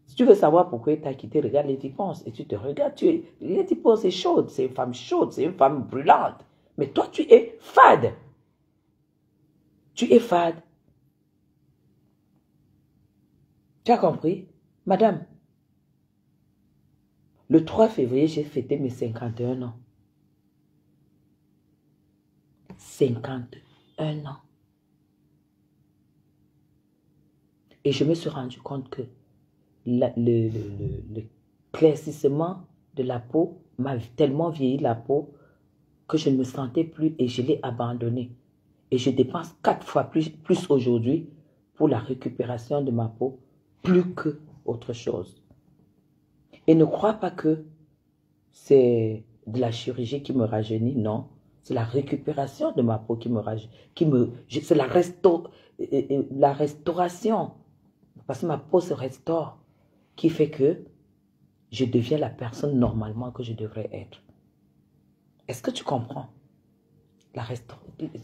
Si tu veux savoir pourquoi il t'a quitté, regarde les Diponces. Et tu te regardes. Les Diponces, c'est chaude. C'est une femme chaude. C'est une femme brûlante. Mais toi, tu es fade. Tu es fade. Tu as compris? Madame, le 3 février, j'ai fêté mes 51 ans. 51 ans. Et je me suis rendu compte que l'éclaircissement de la peau m'a tellement vieilli la peau que je ne me sentais plus et je l'ai abandonné. Et je dépense 4 fois plus aujourd'hui pour la récupération de ma peau, plus que autre chose. Et ne crois pas que c'est de la chirurgie qui me rajeunit, non. C'est la récupération de ma peau qui me rajeunit. C'est la restauration. Parce que ma peau se restaure, qui fait que je deviens la personne normalement que je devrais être. Est-ce que tu comprends?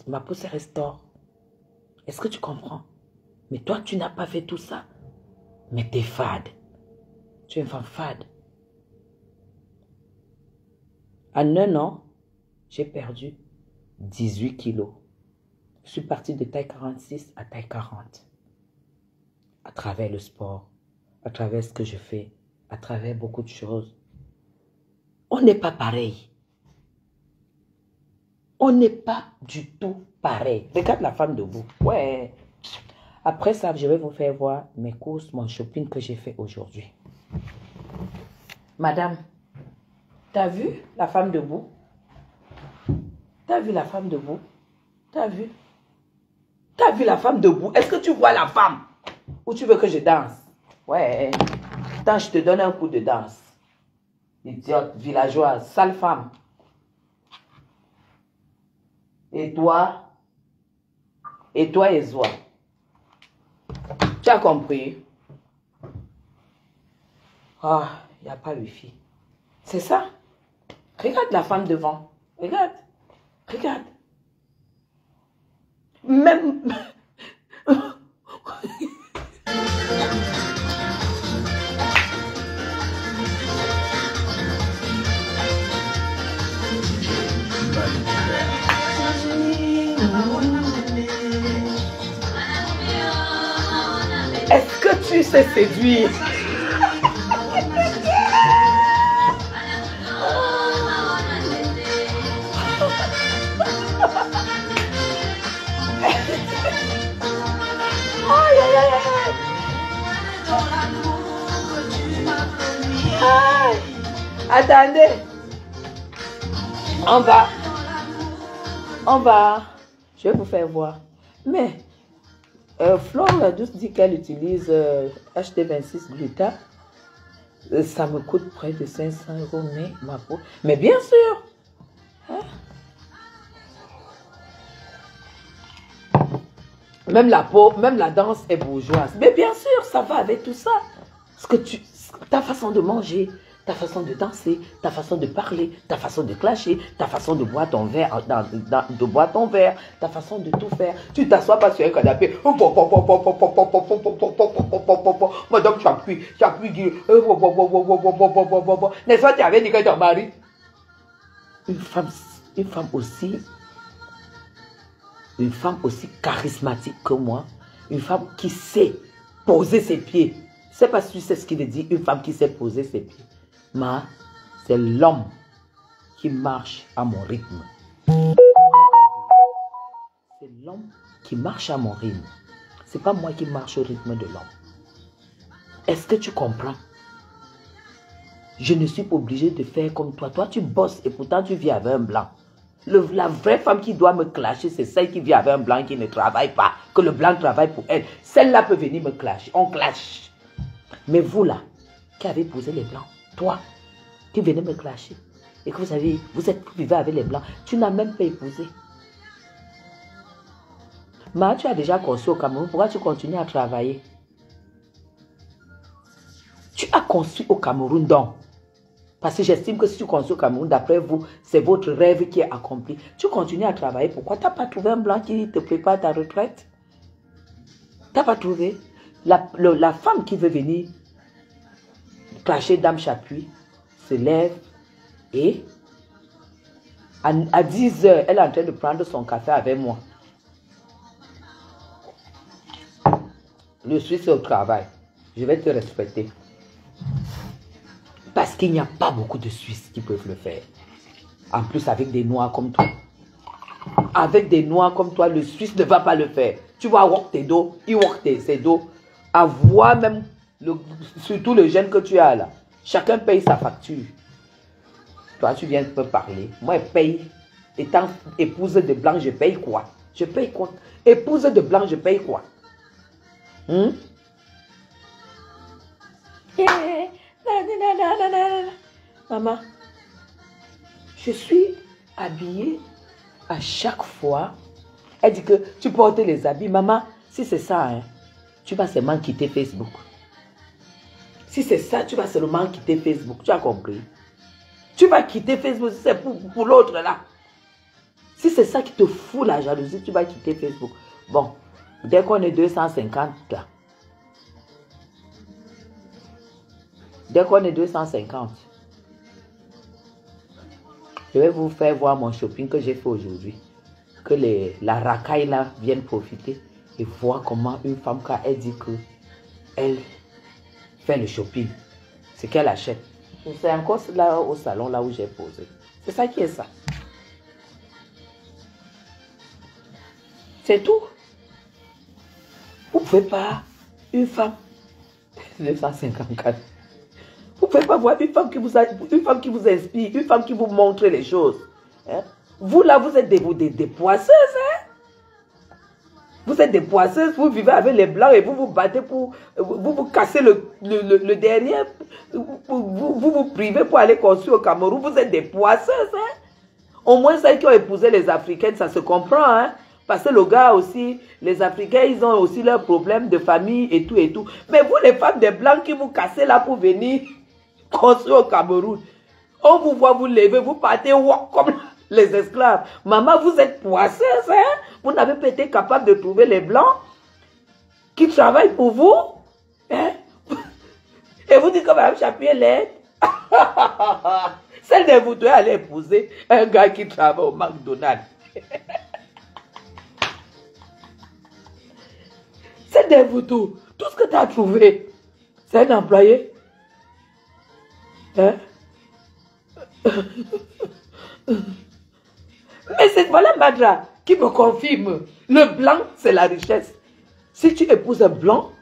ma peau se restaure. Est-ce que tu comprends? Mais toi, tu n'as pas fait tout ça. Mais tu es fade. Tu es une femme fade. En un an, j'ai perdu 18 kilos. Je suis partie de taille 46 à taille 40. À travers le sport, à travers ce que je fais, à travers beaucoup de choses. On n'est pas pareil. On n'est pas du tout pareil. Regarde la femme debout. Ouais. Après ça, je vais vous faire voir mes courses, mon shopping que j'ai fait aujourd'hui. Madame, t'as vu la femme debout? T'as vu la femme debout? T'as vu? T'as vu la femme debout? Est-ce que tu vois la femme? Ou tu veux que je danse? Ouais. Attends, je te donne un coup de danse. Idiote, villageoise, sale femme. Et toi? Et toi, Ezoa? Tu as compris? Ah, il n'y a pas wifi. C'est ça? Regarde la femme devant. Regarde. Regarde. Même... Est-ce que tu sais séduire? Attendez. On va. Je vais vous faire voir. Mais, Flore Douce dit qu'elle utilise HT26 Gluta. Ça me coûte près de 500 €, mais ma peau. Mais bien sûr. Hein? Même la peau, même la danse est bourgeoise. Mais bien sûr, ça va avec tout ça. Parce que ta façon de manger, ta façon de danser, ta façon de parler, ta façon de clasher, ta façon de boire ton verre, ta façon de tout faire. Tu t'assois pas sur un canapé. Madame, tu appuies, n'est-ce pas, tu avais dit que ton mari? Une femme aussi charismatique que moi, une femme qui sait poser ses pieds. Je ne sais pas si tu sais ce qu'il dit, une femme qui sait poser ses pieds. Mais c'est l'homme qui marche à mon rythme. C'est l'homme qui marche à mon rythme. Ce n'est pas moi qui marche au rythme de l'homme. Est-ce que tu comprends? Je ne suis pas obligée de faire comme toi. Toi, tu bosses et pourtant tu vis avec un blanc. La vraie femme qui doit me clasher, c'est celle qui vit avec un blanc qui ne travaille pas. Que le blanc travaille pour elle. Celle-là peut venir me clasher. On clash. Mais vous là, qui avez épousé les blancs, toi, qui venez me clasher, et que vous vivez avec les blancs, tu n'as même pas épousé. Mais tu as déjà conçu au Cameroun, pourquoi tu continues à travailler? Tu as conçu au Cameroun donc. Parce que j'estime que si tu construis au Cameroun, d'après vous, c'est votre rêve qui est accompli. Tu continues à travailler. Pourquoi tu n'as pas trouvé un blanc qui te prépare ta retraite? Tu n'as pas trouvé? La femme qui veut venir clasher Dame Chapuis se lève et à 10 h, elle est en train de prendre son café avec moi. Le Suisse est au travail. Je vais te respecter. Parce qu'il n'y a pas beaucoup de Suisses qui peuvent le faire. En plus, avec des Noirs comme toi. Avec des Noirs comme toi, le Suisse ne va pas le faire. Tu vas work tes dos, il work ses dos. À voir même, surtout le jeune que tu as là. Chacun paye sa facture. Toi, tu viens de me parler. Moi, je paye. Étant épouse de blanc, je paye quoi? Je paye quoi? Épouse de blanc, je paye quoi? Maman, je suis habillée à chaque fois. Elle dit que tu portes les habits. Maman, si c'est ça, hein, tu vas seulement quitter Facebook. Si c'est ça, tu vas seulement quitter Facebook. Tu as compris? Tu vas quitter Facebook, c'est pour l'autre là. Si c'est ça qui te fout la jalousie, tu vas quitter Facebook. Bon, dès qu'on est 250 là. Dès qu'on est 250, je vais vous faire voir mon shopping que j'ai fait aujourd'hui. Que la racaille là vienne profiter et voir comment une femme, quand elle dit que elle fait le shopping, c'est qu'elle achète. C'est encore là au salon là où j'ai posé. C'est ça qui est ça. C'est tout. Vous ne pouvez pas, une femme, 254. Vous ne pouvez pas voir une femme qui vous inspire, une femme qui vous montre les choses. Hein? Vous là, vous êtes des poisseuses. Hein? Vous êtes des poisseuses, vous vivez avec les blancs et vous vous battez pour vous casser le derrière. Vous privez pour aller construire au Cameroun. Vous êtes des poisseuses. Hein? Au moins, celles qui ont épousé les Africaines, ça se comprend. Hein? Parce que le gars aussi, les Africains, ils ont aussi leurs problèmes de famille et tout et tout. Mais vous, les femmes des blancs qui vous cassez là pour venir construire au Cameroun, on vous voit vous lever, vous partez comme les esclaves. Maman, vous êtes poisseuse, hein? Vous n'avez pas été capable de trouver les blancs qui travaillent pour vous. Hein? Et vous dites que Mme Chapuis est laide. Celle de vous devez aller épouser un gars qui travaille au McDonald's. C'est des voutous. Tout ce que tu as trouvé, c'est un employé. Hein? Mais c'est voilà Madra qui me confirme. Le blanc, c'est la richesse. Si tu épouses un blanc,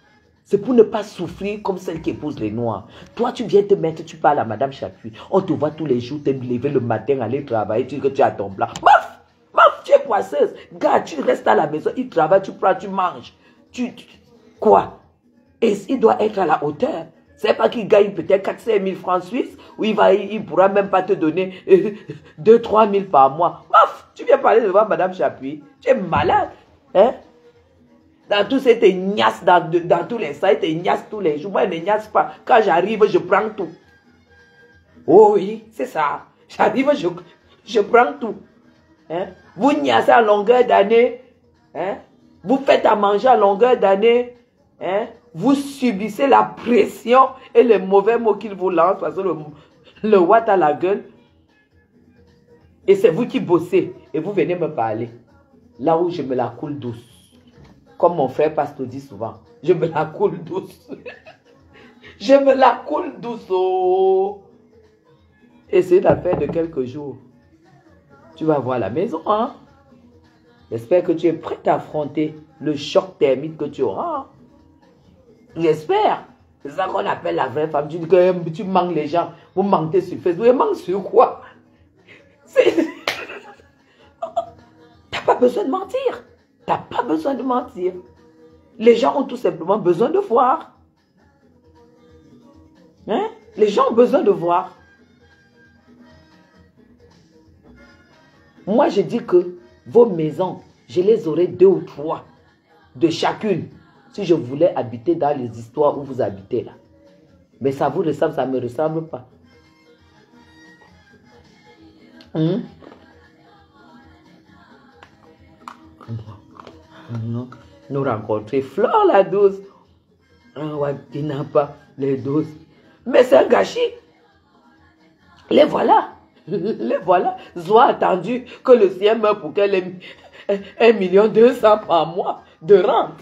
c'est pour ne pas souffrir comme celle qui épouse les noirs. Toi, tu viens te mettre, tu parles à Madame Chapuis. On te voit tous les jours, te lever le matin, aller travailler, tu dis que tu as ton blanc. Baf! Baf! Tu es poisseuse. Gars, tu restes à la maison, il travaille, tu prends, tu manges. Quoi? Et il doit être à la hauteur. C'est pas qu'il gagne peut-être 4-5 000 francs suisses, ou il ne pourra même pas te donner 2-3 000 par mois. Baf! Tu viens parler devant Madame Chapuis. Tu es malade. Hein? Dans tous ces gnasses, dans tous les sites, ils gnassent tous les jours. Moi, je ne gnasse pas. Quand j'arrive, je prends tout. Oh oui, c'est ça. J'arrive, je prends tout. Hein? Vous gnassez à longueur d'année. Hein? Vous faites à manger à longueur d'année. Hein? Vous subissez la pression et les mauvais mots qu'il vous lance parce que le watt a la gueule. Et c'est vous qui bossez. Et vous venez me parler. Là où je me la coule douce. Comme mon frère Pasteur dit souvent. Je me la coule douce. Je me la coule douce. Oh. Et c'est l'affaire de quelques jours. Tu vas voir la maison. Hein? J'espère que tu es prête à affronter le choc thermique que tu auras. J'espère. C'est ça qu'on appelle la vraie femme. Tu dis que tu manques les gens. Vous mentez sur Facebook. Vous manquez sur quoi? T'as pas besoin de mentir. T'as pas besoin de mentir. Les gens ont tout simplement besoin de voir. Hein? Les gens ont besoin de voir. Moi, je dis que vos maisons, je les aurais 2 ou 3 de chacune. Si je voulais habiter dans les histoires où vous habitez là. Mais ça vous ressemble, ça ne me ressemble pas. Nous rencontrer Flore la douce. Qui n'a pas les douces. Mais c'est un gâchis. Les voilà. Les voilà. Soit attendu que le sien meure pour qu'elle ait 1 200 000 par mois de rente.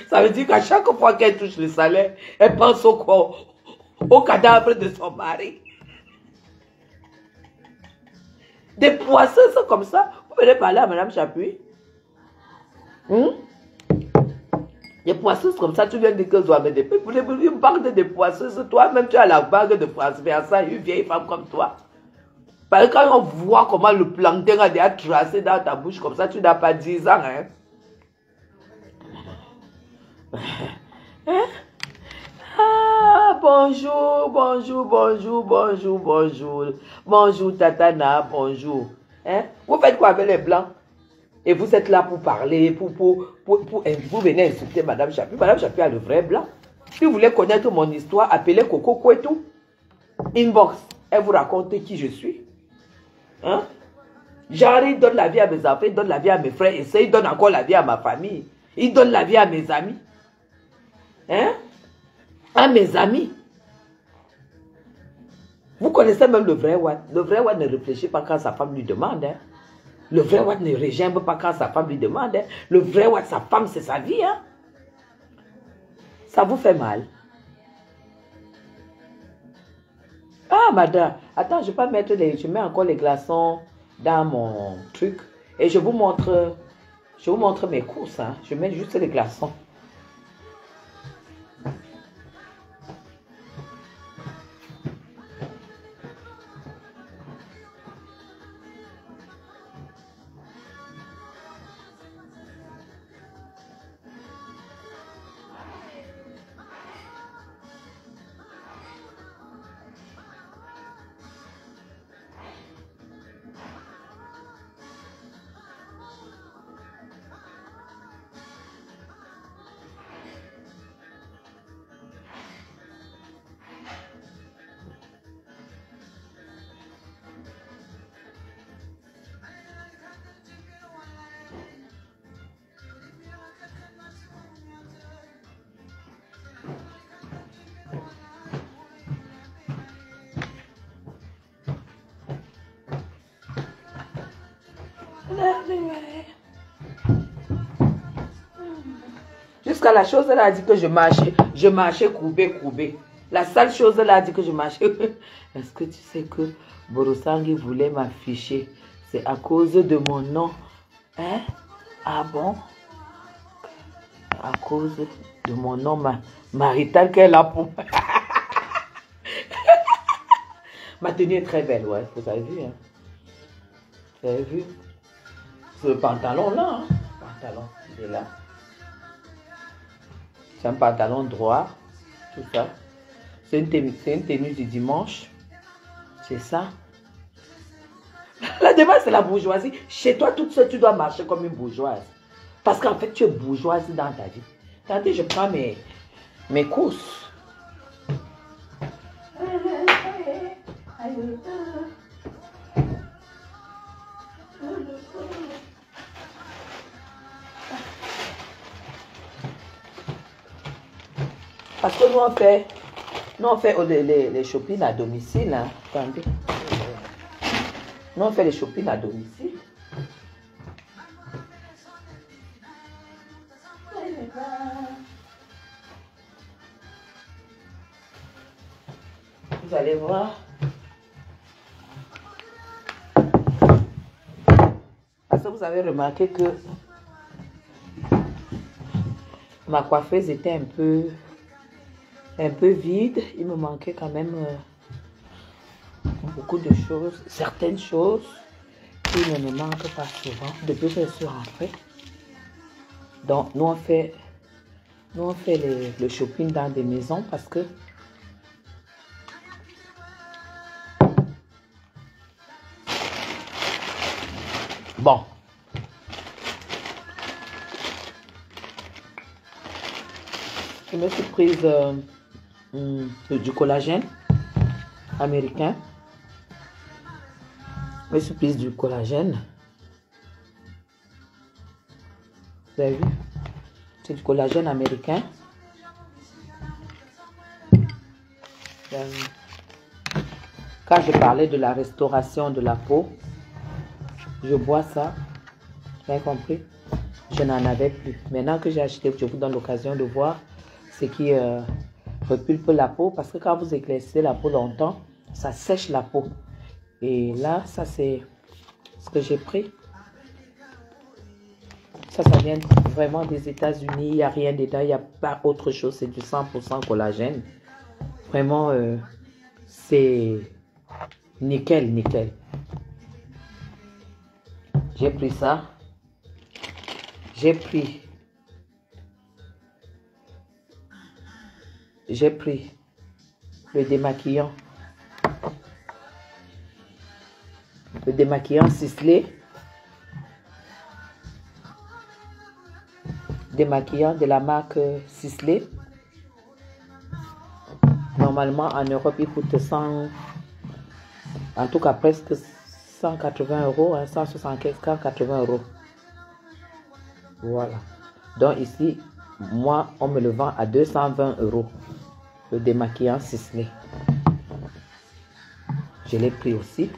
Ça veut dire qu'à chaque fois qu'elle touche le salaire, elle pense au cadavre de son mari. Des poisseuses comme ça. Vous venez parler à Mme Chapuis. Des poisseuses comme ça, tu viens dire que je dois me dépayer. Une banque de poisseuses, toi-même tu as la bague de transversale, une vieille femme comme toi. Parce que quand on voit comment le plancton a déjà tracé dans ta bouche comme ça, tu n'as pas 10 ans. Hein? Hein? Ah, bonjour, bonjour, bonjour, bonjour, bonjour. Bonjour, Tatana, bonjour. Hein? Vous faites quoi avec les blancs? Et vous êtes là pour parler, vous venez insulter Mme Chapuis. Mme Chapuis a le vrai blanc. Si vous voulez connaître mon histoire, appelez Coco Kouetou. Inbox, elle vous raconte qui je suis. Hein? Genre, il donne la vie à mes enfants, il donne la vie à mes frères et sœurs, il donne encore la vie à ma famille. Il donne la vie à mes amis. Hein? À mes amis. Vous connaissez même le vrai Watt. Le vrai Watt ne réfléchit pas quand sa femme lui demande. Hein? Le vrai Watt ne régimbe pas quand sa femme lui demande. Hein? Le vrai Watt, sa femme, c'est sa vie. Hein? Ça vous fait mal. Ah, madame. Attends, je vais pas mettre les... Je mets encore les glaçons dans mon truc. Et je vous montre mes courses. Hein? Je mets juste les glaçons. Jusqu'à la chose, elle a dit que je marchais courbé. La sale chose, elle a dit que je marchais. Est-ce que tu sais que Borosangi voulait m'afficher? C'est à cause de mon nom. Hein? Ah bon? À cause de mon nom marital qu'elle a pour moi. Ma tenue est très belle, ouais. Vous avez vu, hein? Vous avez vu? Ce pantalon-là, hein? Pantalon, il est là. C'est un pantalon droit, tout ça. C'est une tenue du dimanche. C'est ça. La démarche, c'est la bourgeoisie. Chez toi, toute seule, tu dois marcher comme une bourgeoise. Parce qu'en fait, tu es bourgeoise dans ta vie. Attendez, je prends mes courses. Parce que nous on fait les shopping à domicile. Hein. Attendez. Nous on fait les shopping à domicile. Vous allez voir. Parce que vous avez remarqué que ma coiffeuse était un peu vide. Il me manquait quand même beaucoup de choses, certaines choses qui ne me manquent pas souvent depuis que je suis rentrée. Donc nous on fait le shopping dans des maisons parce que bon. Je me suis prise du collagène américain. Je me suis prise du collagène. Vous avez vu? C'est du collagène américain. Quand je parlais de la restauration de la peau, je bois ça. Vous avez compris? Je n'en avais plus. Maintenant que j'ai acheté, je vous donne l'occasion de voir ce qui repulpe la peau. Parce que quand vous éclaircissez la peau longtemps, ça sèche la peau. Et là, ça c'est ce que j'ai pris. Ça vient vraiment des États-Unis. Il n'y a rien dedans. Il n'y a pas autre chose. C'est du 100% collagène. Vraiment, c'est nickel, nickel. J'ai pris ça. J'ai pris le démaquillant. Le démaquillant Sisley. Démaquillant de la marque Sisley. Normalement, en Europe, il coûte 100, en tout cas presque 180 euros, hein, 175, 180 euros. Voilà. Donc ici, moi, on me le vend à 220 euros. Le démaquillant Sisley. Je l'ai pris aussi.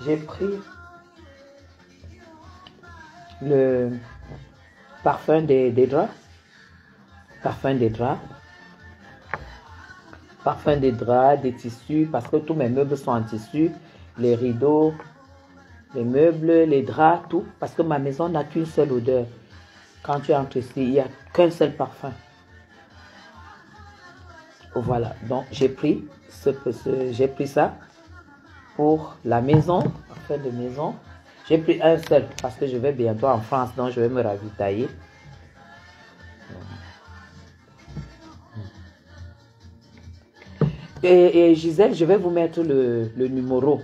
J'ai pris le parfum des draps. Parfum des draps. Parfum des draps, des tissus, parce que tous mes meubles sont en tissu. Les rideaux, les meubles, les draps, tout. Parce que ma maison n'a qu'une seule odeur. Quand tu entres ici, il n'y a qu'un seul parfum. Voilà, donc j'ai pris ça pour la maison, parfum de maison. J'ai pris un seul parce que je vais bientôt en France, donc je vais me ravitailler. Et Gisèle, je vais vous mettre le numéro.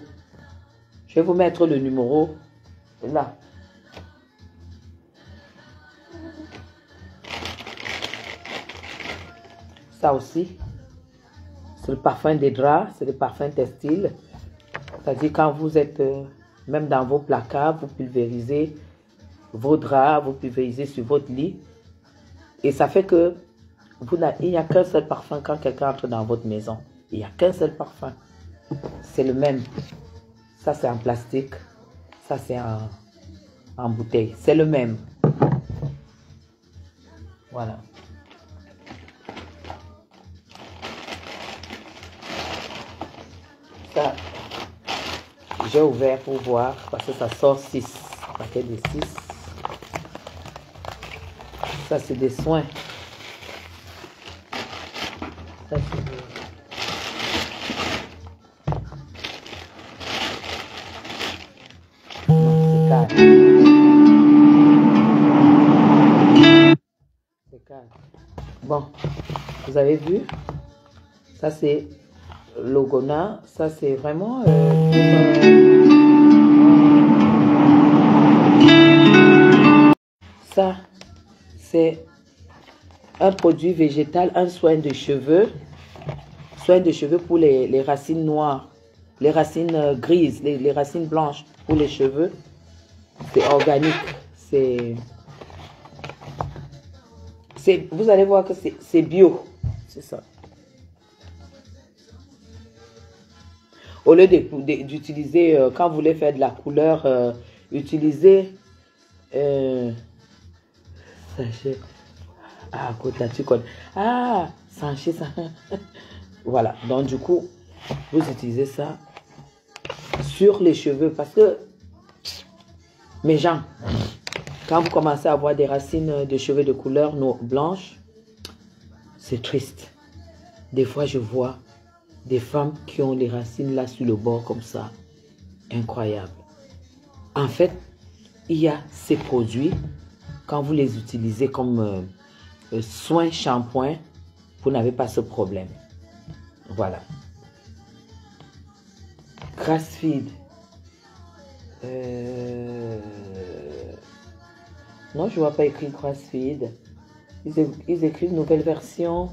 Je vais vous mettre le numéro là. Ça aussi, c'est le parfum des draps, c'est le parfum textile. C'est-à-dire quand vous êtes, même dans vos placards, vous pulvérisez vos draps, vous pulvérisez sur votre lit. Et ça fait que il n'y a qu'un seul parfum quand quelqu'un entre dans votre maison. Il n'y a qu'un seul parfum. C'est le même. Ça, c'est en plastique. Ça, c'est en bouteille. C'est le même. Voilà. Ça, j'ai ouvert pour voir parce que ça sort 6. Paquet de 6. Ça, c'est des soins. Ça, c'est des... C'est calme. Bon, vous avez vu? Ça, c'est Logona. Ça, c'est vraiment... Ça, c'est un produit végétal, un soin de cheveux. Soin de cheveux pour les racines noires, les racines grises, les racines blanches pour les cheveux. C'est organique. Vous allez voir que c'est bio. C'est ça. Au lieu d'utiliser, quand vous voulez faire de la couleur, utilisez sachet. Ah, côté tu connais. Ah, sachet, ça. Voilà. Donc, du coup, vous utilisez ça sur les cheveux parce que, mes gens, quand vous commencez à avoir des racines de cheveux de couleur blanche, c'est triste. Des fois, je vois des femmes qui ont les racines là sur le bord comme ça. Incroyable. En fait, il y a ces produits, quand vous les utilisez comme soin shampoing, vous n'avez pas ce problème. Voilà. Grassfeed. Non, je ne vois pas écrit Grassfeed. Ils écrivent nouvelle version.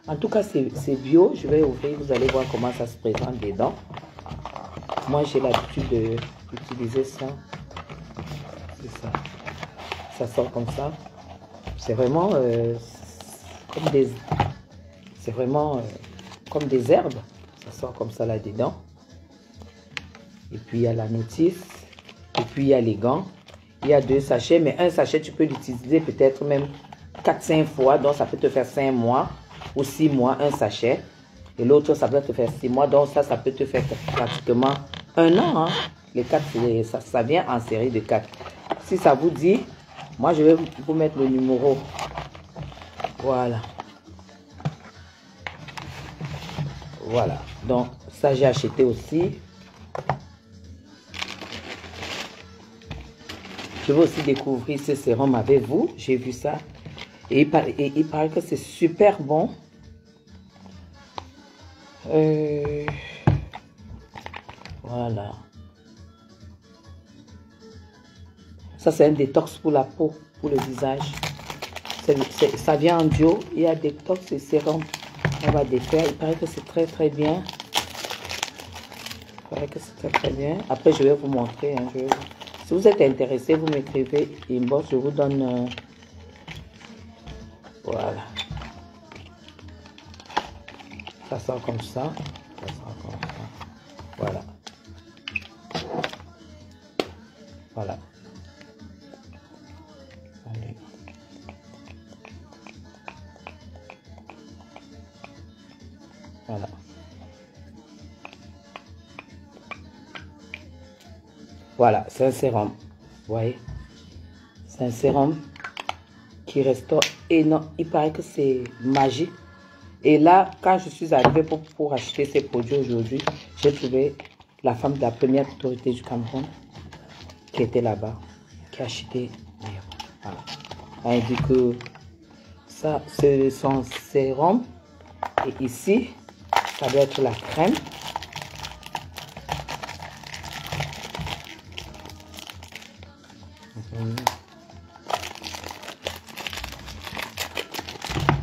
En tout cas, c'est bio. Je vais ouvrir. Vous allez voir comment ça se présente dedans. Moi, j'ai l'habitude d'utiliser ça. C'est ça. Ça sort comme ça. C'est vraiment comme des... C'est vraiment comme des herbes. Ça sort comme ça là-dedans. Et puis, il y a la notice. Et puis, il y a les gants. Il y a 2 sachets. Mais un sachet, tu peux l'utiliser peut-être même 4-5 fois. Donc, ça peut te faire 5 mois ou 6 mois, un sachet. Et l'autre, ça peut te faire 6 mois. Donc, ça peut te faire pratiquement 1 an. Hein. Les 4, ça vient en série de 4. Si ça vous dit, moi, je vais vous mettre le numéro. Voilà. Voilà. Donc, ça, j'ai acheté aussi. Je vais aussi découvrir ce sérum avec vous. J'ai vu ça. Et il paraît que c'est super bon. Voilà. Ça, c'est un détox pour la peau, pour le visage. Ça vient en duo. Il y a détox et sérum. On va défaire. Il paraît que c'est très très bien. Il paraît que c'est très très bien. Après, je vais vous montrer. Hein, Si vous êtes intéressé, vous m'écrivez inbox. Je vous donne... Voilà. Ça sort comme ça. Ça sort comme ça. Voilà. Voilà. Allez. Voilà. Voilà, c'est un sérum. Vous voyez? C'est un sérum qui restaure énorme. Il paraît que c'est magique. Et là, quand je suis arrivée pour acheter ces produits aujourd'hui, j'ai trouvé la femme de la première autorité du Cameroun qui était là-bas, qui a acheté. Voilà. Elle dit que ça, c'est son sérum. Et ici, ça doit être la crème.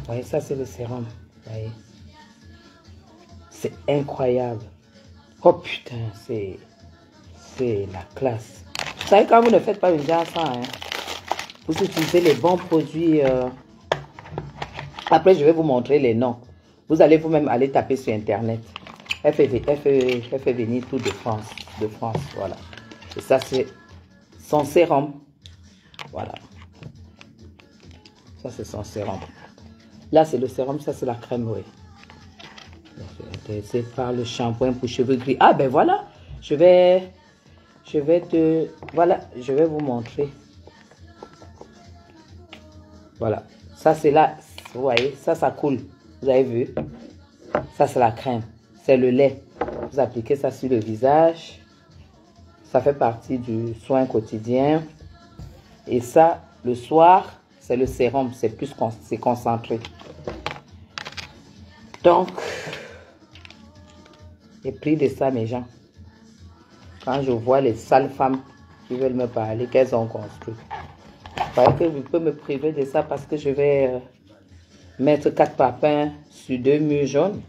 Vous voyez, ça c'est le sérum. Vous voyez, c'est incroyable. Oh putain, c'est la classe. Vous savez, quand vous ne faites pas une ça, hein, vous utilisez les bons produits. Après, je vais vous montrer les noms. Vous allez vous-même aller taper sur Internet. Elle fait venir tout de France. Voilà. Et ça, c'est son sérum. Voilà. Ça, c'est son sérum. Là, c'est le sérum. Ça, c'est la crème, oui. Intéressé par le shampoing pour cheveux gris. Ah, ben voilà. Je vais vous montrer. Voilà. Ça, c'est là. Vous voyez, ça coule. Vous avez vu? Ça, c'est la crème. C'est le lait. Vous appliquez ça sur le visage. Ça fait partie du soin quotidien. Et ça, le soir, c'est le sérum. C'est plus concentré. Donc, les prix de ça, mes gens. Quand je vois les sales femmes qui veulent me parler, qu'elles ont construit. Vous voyez que je peux me priver de ça parce que je vais mettre 4 papins sur 2 murs jaunes.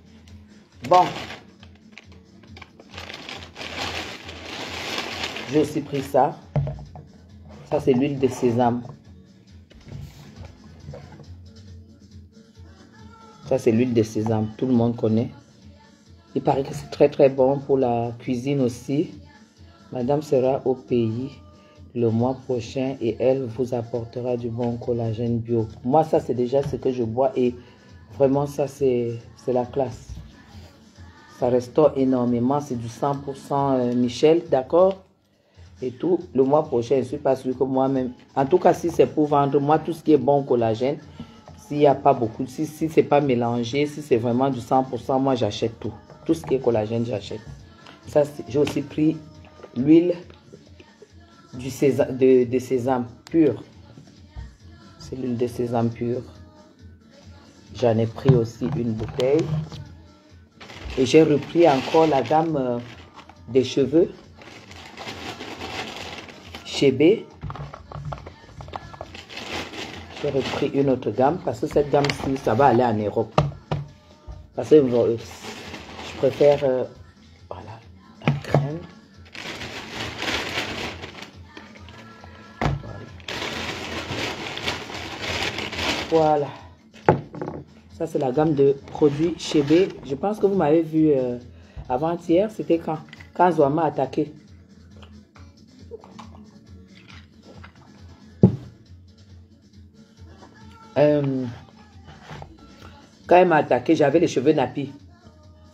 Bon. J'ai aussi pris ça. Ça, c'est l'huile de sésame. Ça, c'est l'huile de sésame. Tout le monde connaît. Il paraît que c'est très, très bon pour la cuisine aussi. Madame sera au pays le mois prochain et elle vous apportera du bon collagène bio. Moi, ça, c'est déjà ce que je bois et vraiment, ça, c'est la classe. Ça restaure énormément. C'est du 100% Michel, d'accord? Et tout, le mois prochain, je ne suis pas sûre que moi-même... En tout cas, si c'est pour vendre, moi, tout ce qui est bon collagène, s'il n'y a pas beaucoup, si ce n'est pas mélangé, si c'est vraiment du 100%, moi, j'achète tout. Tout ce qui est collagène, j'achète. Ça, j'ai aussi pris l'huile de sésame pur. C'est l'huile de sésame pure. J'en ai pris aussi une bouteille. Et j'ai repris encore la gamme des cheveux. Chébé. J'ai repris une autre gamme parce que cette gamme-ci, ça va aller en Europe. Parce que je préfère voilà, la crème. Voilà. Ça, c'est la gamme de produits Chébé. Je pense que vous m'avez vu avant-hier. C'était quand Zoa m'a attaqué. Quand elle m'a attaqué, j'avais les cheveux nappis.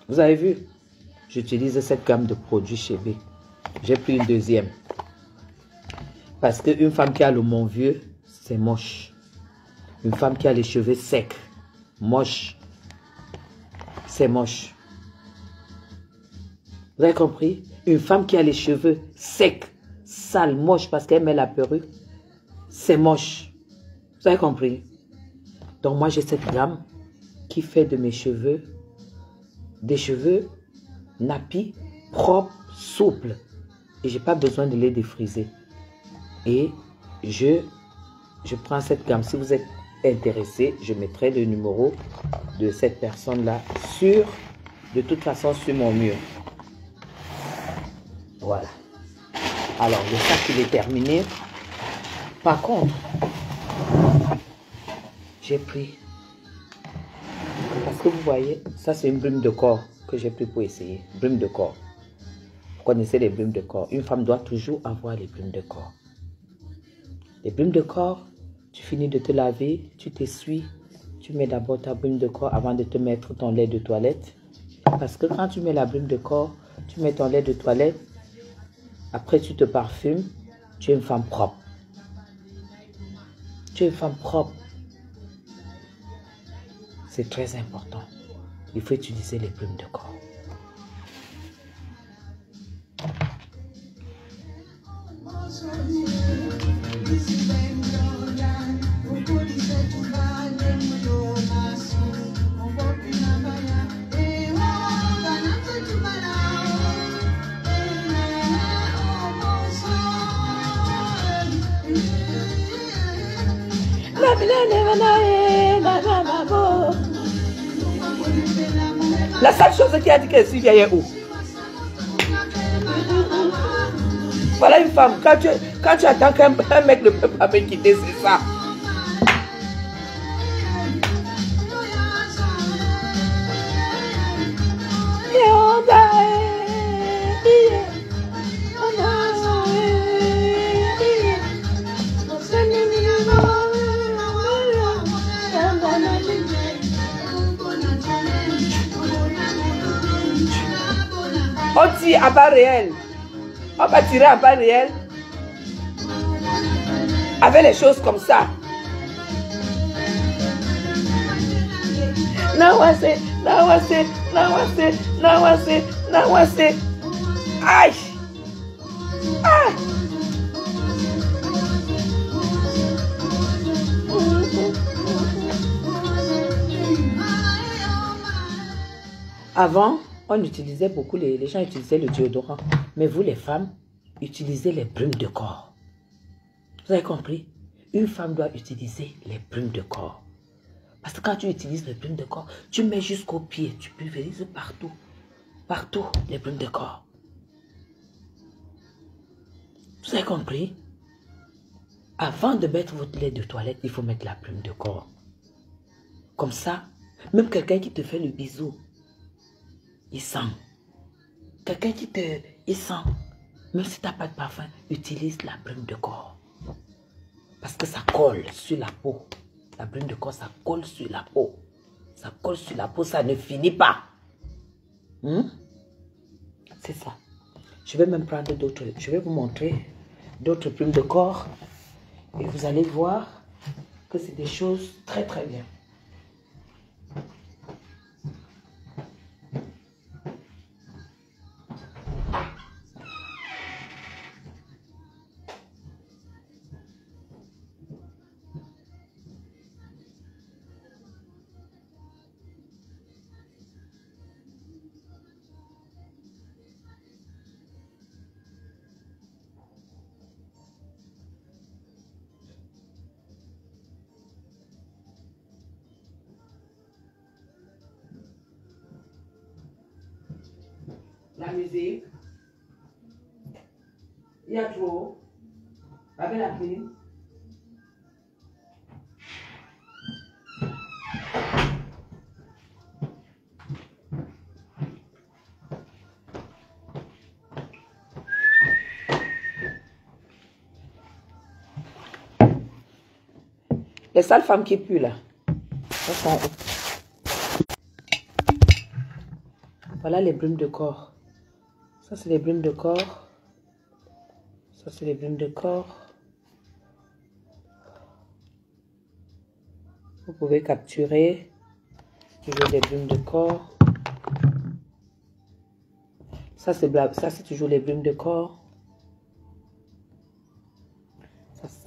Vous avez vu? J'utilise cette gamme de produits Chébé. J'ai pris une deuxième. Parce qu'une femme qui a le mon vieux, c'est moche. Une femme qui a les cheveux secs, moche. C'est moche. Vous avez compris? Une femme qui a les cheveux secs, sales, moche parce qu'elle met la perruque, c'est moche. Vous avez compris? Donc moi j'ai cette gamme qui fait de mes cheveux des cheveux nappis, propres, souples. Et j'ai pas besoin de les défriser. Et je prends cette gamme. Si vous êtes intéressé, je mettrai le numéro de cette personne-là de toute façon sur mon mur. Voilà. Alors, le sac, il est terminé. Par contre, j'ai pris, parce que vous voyez, ça c'est une brume de corps que j'ai pris pour essayer. Brume de corps. Vous connaissez les brumes de corps. Une femme doit toujours avoir les brumes de corps. Les brumes de corps, tu finis de te laver, tu t'essuies, tu mets d'abord ta brume de corps avant de te mettre ton lait de toilette. Parce que quand tu mets la brume de corps, tu mets ton lait de toilette, après tu te parfumes, tu es une femme propre. Tu es une femme propre. C'est très important. Il faut utiliser les brumes de corps. La seule chose qui a dit que Sylvia est où? Voilà une femme, quand tu attends qu'un mec ne peut pas me quitter, c'est ça. On tire à bas réel. On va tirer à bas réel. Avec les choses comme ça. Nawase, nawase, nawase, nawase, nawase. Aïe. Aïe. Avant, on utilisait beaucoup, les gens utilisaient le déodorant. Mais vous, les femmes, utilisez les brumes de corps. Vous avez compris? Une femme doit utiliser les brumes de corps. Parce que quand tu utilises les brumes de corps, tu mets jusqu'aux pieds. Tu pulvérises partout. Partout, les brumes de corps. Vous avez compris? Avant de mettre votre lait de toilette, il faut mettre la brume de corps. Comme ça, même quelqu'un qui te fait le bisou, il sent. Quelqu'un qui te... il sent. Même si tu n'as pas de parfum, utilise la brume de corps. Parce que ça colle sur la peau. La brume de corps, ça colle sur la peau. Ça colle sur la peau, ça ne finit pas. C'est ça. Je vais même prendre d'autres... Je vais vous montrer d'autres brumes de corps. Et vous allez voir que c'est des choses très très bien. La musique. Il y a trop. Avec la clim. Les sales femmes qui puent là. Voilà les brumes de corps. Ça, c'est les brumes de corps. Ça, c'est les brumes de corps. Vous pouvez capturer. Toujours les brumes de corps. Ça, c'est toujours les brumes de corps.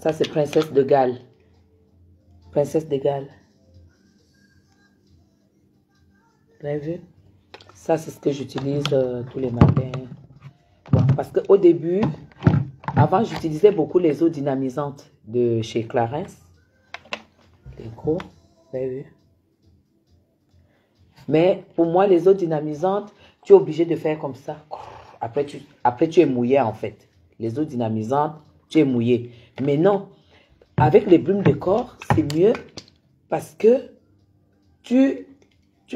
Ça c'est Princesse de Galles. Princesse de Galles. Vous avez vu? Ça, c'est ce que j'utilise tous les matins. Bon, parce qu'au début, avant, j'utilisais beaucoup les eaux dynamisantes de chez Clarins. C'est gros, vous avez vu? Mais pour moi, les eaux dynamisantes, tu es obligé de faire comme ça. Après, tu es mouillé en fait. Les eaux dynamisantes, tu es mouillé. Mais non, avec les brumes de corps, c'est mieux parce que tu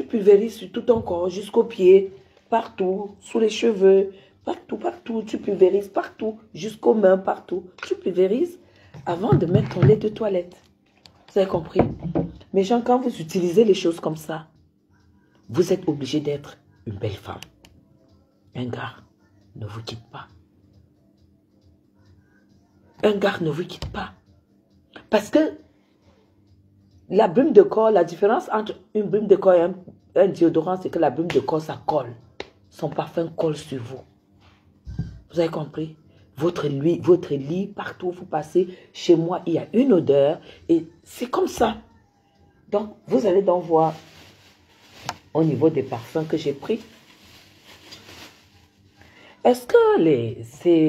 pulvérises sur tout ton corps, jusqu'aux pieds, partout, sous les cheveux, partout, partout. Tu pulvérises partout, jusqu'aux mains, partout. Tu pulvérises avant de mettre ton lait de toilette. Vous avez compris? Mais gens, quand vous utilisez les choses comme ça, vous êtes obligé d'être une belle femme. Un gars ne vous quitte pas. Un gars ne vous quitte pas. Parce que la brume de corps, la différence entre une brume de corps et un déodorant, c'est que la brume de corps, ça colle. Son parfum colle sur vous. Vous avez compris? Votre lit, partout où vous passez, chez moi, il y a une odeur et c'est comme ça. Donc, vous allez donc voir au niveau des parfums que j'ai pris. Est-ce que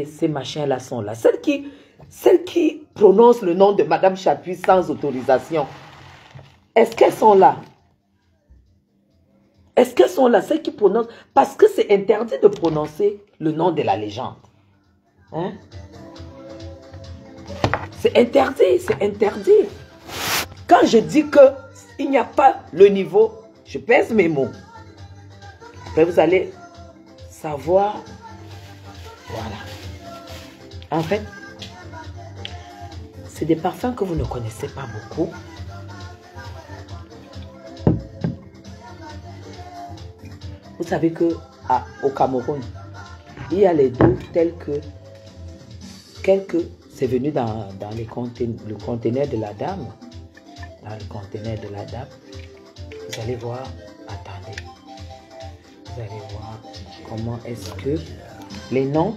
ces machins-là sont là? Celles qui prononcent le nom de Madame Chapuis sans autorisation, est-ce qu'elles sont là? Est-ce qu'elles sont là, celles qui prononcent? Parce que c'est interdit de prononcer le nom de la légende. Hein? C'est interdit, c'est interdit. Quand je dis qu'il n'y a pas le niveau, je pèse mes mots. Après, vous allez savoir. Voilà. En fait, c'est des parfums que vous ne connaissez pas beaucoup. Vous savez qu'au Cameroun, il y a les dos tels que c'est venu dans le conteneur de la dame. Dans le conteneur de la dame, vous allez voir, attendez, vous allez voir comment est-ce que les noms.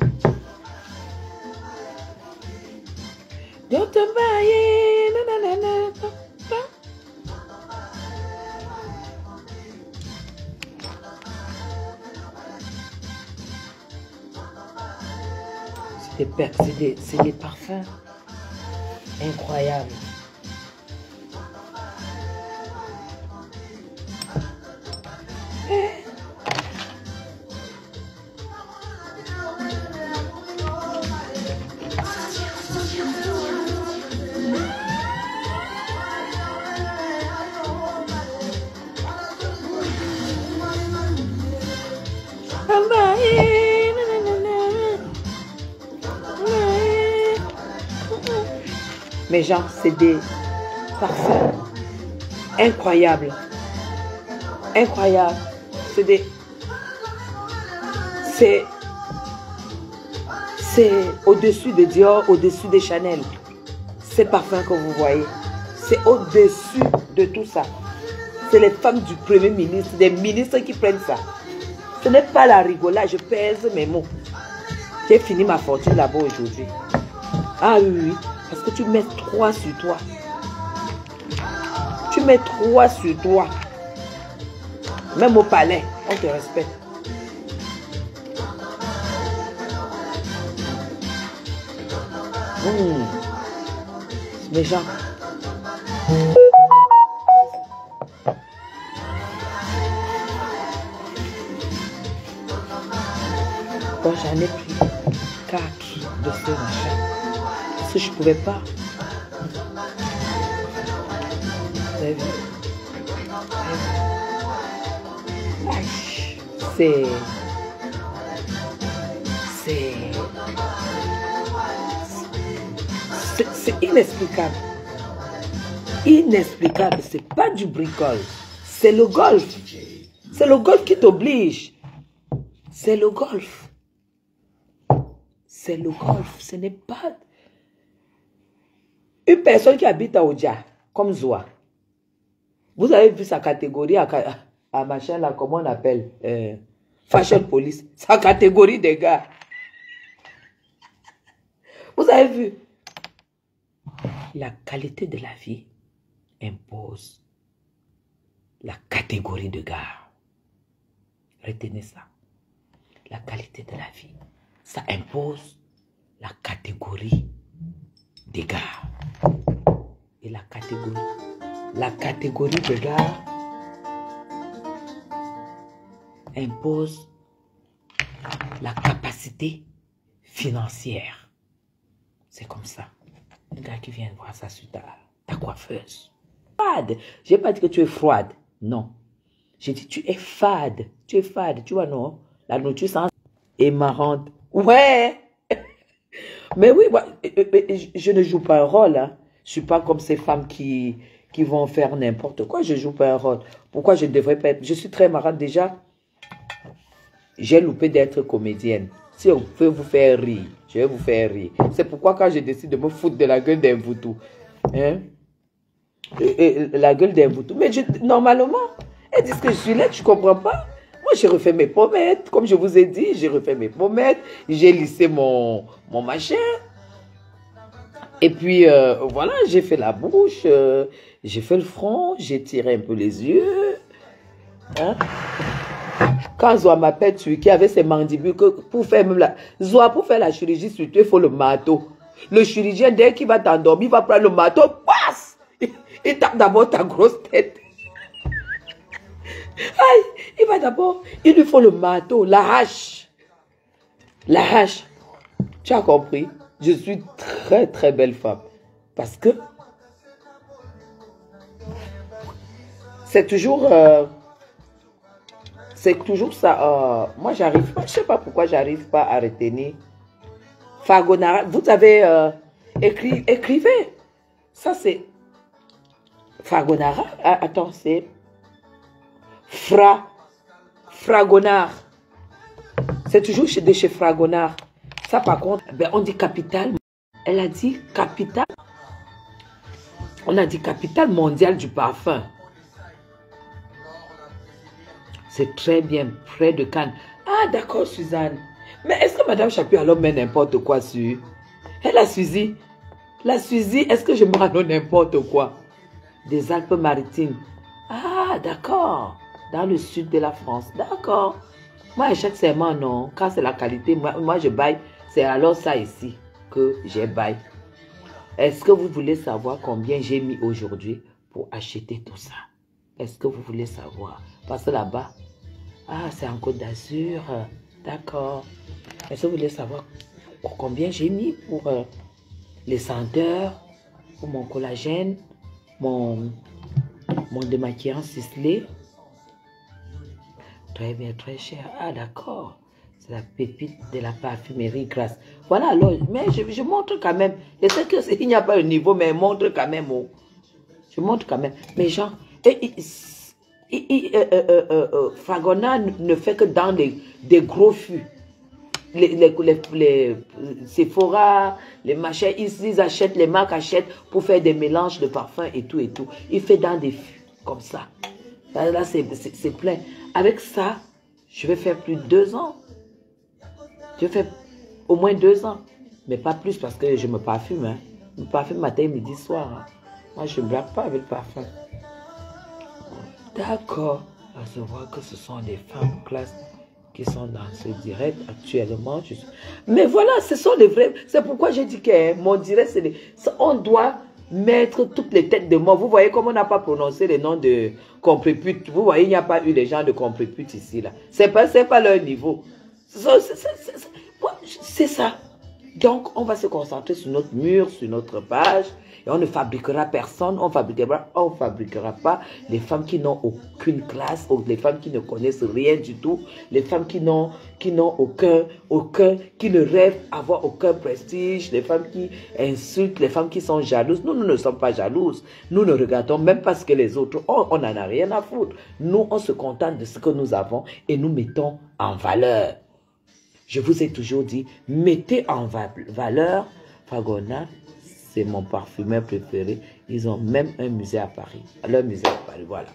C'est des parfums incroyables. Mais genre, c'est des parfums incroyables. Incroyables. C'est au-dessus de Dior, au-dessus de Chanel. Ces parfums que vous voyez, c'est au-dessus de tout ça. C'est les femmes du Premier ministre, des ministres qui prennent ça. Ce n'est pas la rigolade, je pèse mes mots. J'ai fini ma fortune là-bas aujourd'hui. Ah oui, oui, parce que tu mets 3 sur toi. Tu mets 3 sur toi. Même au palais, on te respecte. Les gens. Donc j'en ai pris 4 de ce machin. Parce que je ne pouvais pas. Vous avez vu? C'est inexplicable. Inexplicable. C'est pas du bricole. C'est le golf. C'est le golf qui t'oblige. C'est le golf. C'est le golf. Ce n'est pas une personne qui habite à Odia, comme Zoa. Vous avez vu sa catégorie à machin là, comment on appelle Fashion Police. Sa catégorie de gars. Vous avez vu? La qualité de la vie impose la catégorie de gars. Retenez ça. La qualité de la vie, ça impose la catégorie des gars. Et la catégorie la catégorie de l'art impose la capacité financière. C'est comme ça. Un gars qui vient voir ça sur ta coiffeuse. Fade. Je n'ai pas dit que tu es froide. Non. J'ai dit tu es fade. Tu es fade. Tu vois, non? La nourriture sans est marrante. Ouais. Mais oui, moi, je ne joue pas un rôle. Hein. Je ne suis pas comme ces femmes qui vont faire n'importe quoi. Je ne joue pas un rôle. Pourquoi je ne devrais pas être... Je suis très marrante déjà. J'ai loupé d'être comédienne. Si on peut vous faire rire, je vais vous faire rire. C'est pourquoi quand je décide de me foutre de la gueule d'un voutou, hein, la gueule d'un voutou, mais normalement, elles disent que je suis laide, je ne comprends pas. Moi, j'ai refait mes pommettes, comme je vous ai dit, j'ai refait mes pommettes, j'ai lissé mon machin. Et puis, voilà, j'ai fait la bouche, j'ai fait le front, j'ai tiré un peu les yeux. Hein? Quand Zoa m'appelle, qui avait ses mandibules, pour faire même la... Zoa, pour faire la chirurgie sur toi, il faut le marteau. Le chirurgien, dès qu'il va t'endormir, il va prendre le marteau, passe! Il tape d'abord ta grosse tête. Aïe, il va d'abord, il lui faut le marteau, la hache. La hache. Tu as compris? Je suis très, très belle femme. Parce que c'est toujours... c'est toujours ça. Moi, j'arrive pas. Je sais pas pourquoi j'arrive pas à retenir. Fagonara. Vous avez écrivez. Ça, c'est Fagonara. Ah, attends, c'est Fragonard. C'est toujours de chez Fragonard. Ça, par contre, ben, on dit capitale. Elle a dit capitale. On a dit capitale mondiale du parfum. C'est très bien, près de Cannes. Ah, d'accord, Suzanne. Mais est-ce que Madame Chapuis alors met n'importe quoi sur... Elle a Suzy. La Suzy, est-ce que je me rends n'importe quoi? Des Alpes-Maritimes. Ah, d'accord. Dans le sud de la France. D'accord. Moi, j'achète seulement, non. Quand c'est la qualité, moi je baille. C'est alors ça ici que j'ai baille. Est-ce que vous voulez savoir combien j'ai mis aujourd'hui pour acheter tout ça? Est-ce que vous voulez savoir? Parce que là-bas, ah, c'est en Côte d'Azur. D'accord. Est-ce que vous voulez savoir combien j'ai mis pour les senteurs, pour mon collagène, mon démaquillant ciselé? Très bien, très cher. Ah, d'accord. C'est la pépite de la parfumerie grasse. Voilà, alors, mais je montre quand même. Je sais qu'il n'y a pas de niveau, mais je montre quand même. Oh. Je montre quand même. Mais genre, Fragonard ne fait que dans des gros fûts. Les Sephora, les machins, ils achètent, les marques achètent pour faire des mélanges de parfums et tout et tout. Il fait dans des fûts comme ça. Là, c'est plein. Avec ça, je vais faire plus de 2 ans. Je vais faire au moins 2 ans. Mais pas plus parce que je me parfume. Hein. Je me parfume matin, midi, soir. Hein. Moi, je ne blague pas avec le parfum. D'accord. À savoir que ce sont des femmes classe qui sont dans ce direct actuellement. Mais voilà, ce sont les vrais. C'est pourquoi j'ai dit que mon direct, c'est on doit mettre toutes les têtes de mort. Vous voyez comme on n'a pas prononcé les noms de compréputes. Vous voyez, il n'y a pas eu les gens de compréputes ici. Là. C'est pas leur niveau. C'est ça. Donc, on va se concentrer sur notre mur, sur notre page. Et on ne fabriquera personne, on fabriquera pas les femmes qui n'ont aucune classe, ou les femmes qui ne connaissent rien du tout, les femmes qui n'ont qui ne rêvent avoir aucun prestige, les femmes qui insultent, les femmes qui sont jalouses. Nous ne sommes pas jalouses. Nous ne regardons même pas ce que les autres ont. On n'en a rien à foutre. Nous, on se contente de ce que nous avons et nous mettons en valeur. Je vous ai toujours dit, mettez en valeur Fragonard. C'est mon parfumeur préféré. Ils ont même un musée à Paris. Leur musée à Paris, voilà.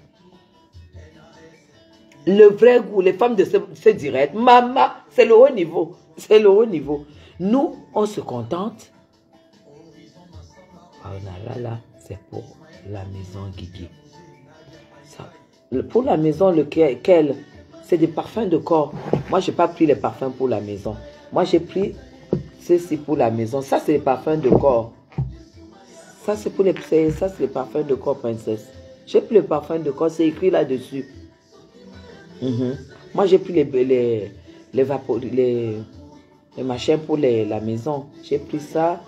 Le vrai goût, les femmes de ce direct, maman, c'est le haut niveau. C'est le haut niveau. Nous, on se contente. Là, c'est pour la maison Guigui. Ça, pour la maison, lequel? C'est des parfums de corps. Moi, je n'ai pas pris les parfums pour la maison. Moi, j'ai pris ceci pour la maison. Ça, c'est les parfums de corps. Ça, c'est les parfums de corps, princesse. J'ai pris le parfum de corps, c'est écrit là-dessus. Moi, j'ai pris les machins pour la maison. J'ai pris ça,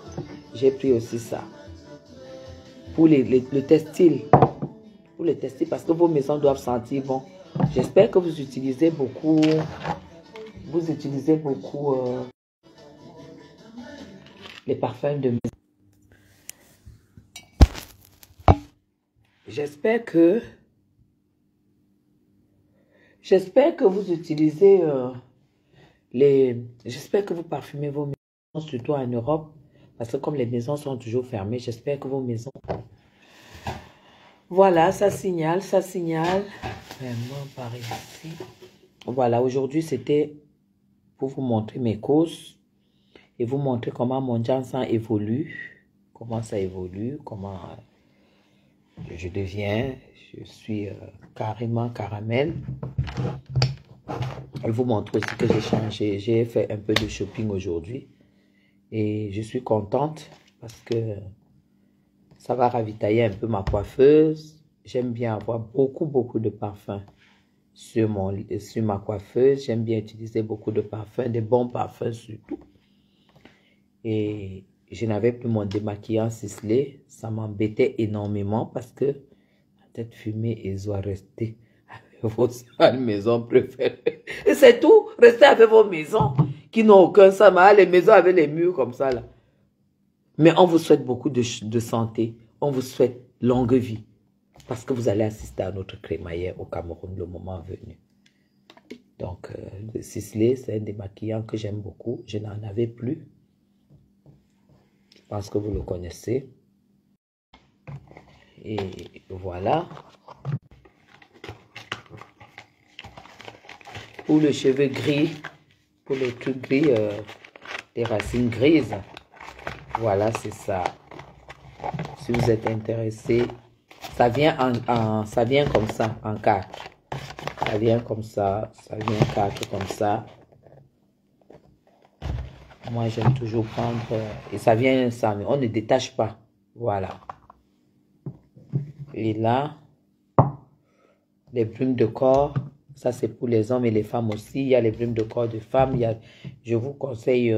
j'ai pris aussi ça. Pour le textile. Pour le textile, parce que vos maisons doivent sentir bon. J'espère que vous utilisez beaucoup. Vous utilisez beaucoup les parfums de maison. J'espère que vous utilisez j'espère que vous parfumez vos maisons, surtout en Europe, parce que comme les maisons sont toujours fermées, j'espère que vos maisons... Voilà, ça signale. Vraiment par ici. Voilà, aujourd'hui, c'était pour vous montrer mes causes et vous montrer comment mon Jansan évolue, comment ça évolue, comment je deviens, je suis carrément caramel. Je vous montre aussi que j'ai changé, j'ai fait un peu de shopping aujourd'hui et je suis contente parce que ça va ravitailler un peu ma coiffeuse. J'aime bien avoir beaucoup de parfums sur ma coiffeuse. J'aime bien utiliser beaucoup de parfums, des bons parfums surtout. Et je n'avais plus mon démaquillant ciselé. Ça m'embêtait énormément parce que la tête fumée, elle doit rester avec vos maisons préférées. Et c'est tout. Restez avec vos maisons qui n'ont aucun sama. Les maisons avec les murs comme ça là. Mais on vous souhaite beaucoup de santé. On vous souhaite longue vie. Parce que vous allez assister à notre crémaillère au Cameroun le moment venu. Donc, le ciselé, c'est un démaquillant que j'aime beaucoup. Je n'en avais plus. Je pense que vous le connaissez. Et voilà. Pour le cheveu gris, pour le truc gris, les racines grises. Voilà, c'est ça. Si vous êtes intéressé, ça vient ça vient comme ça, en 4. Ça vient comme ça vient 4 comme ça. Moi, j'aime toujours prendre, et ça vient ça, mais on ne détache pas. Voilà. Et là, les brumes de corps, ça c'est pour les hommes et les femmes aussi. Il y a les brumes de corps de femmes. Je vous conseille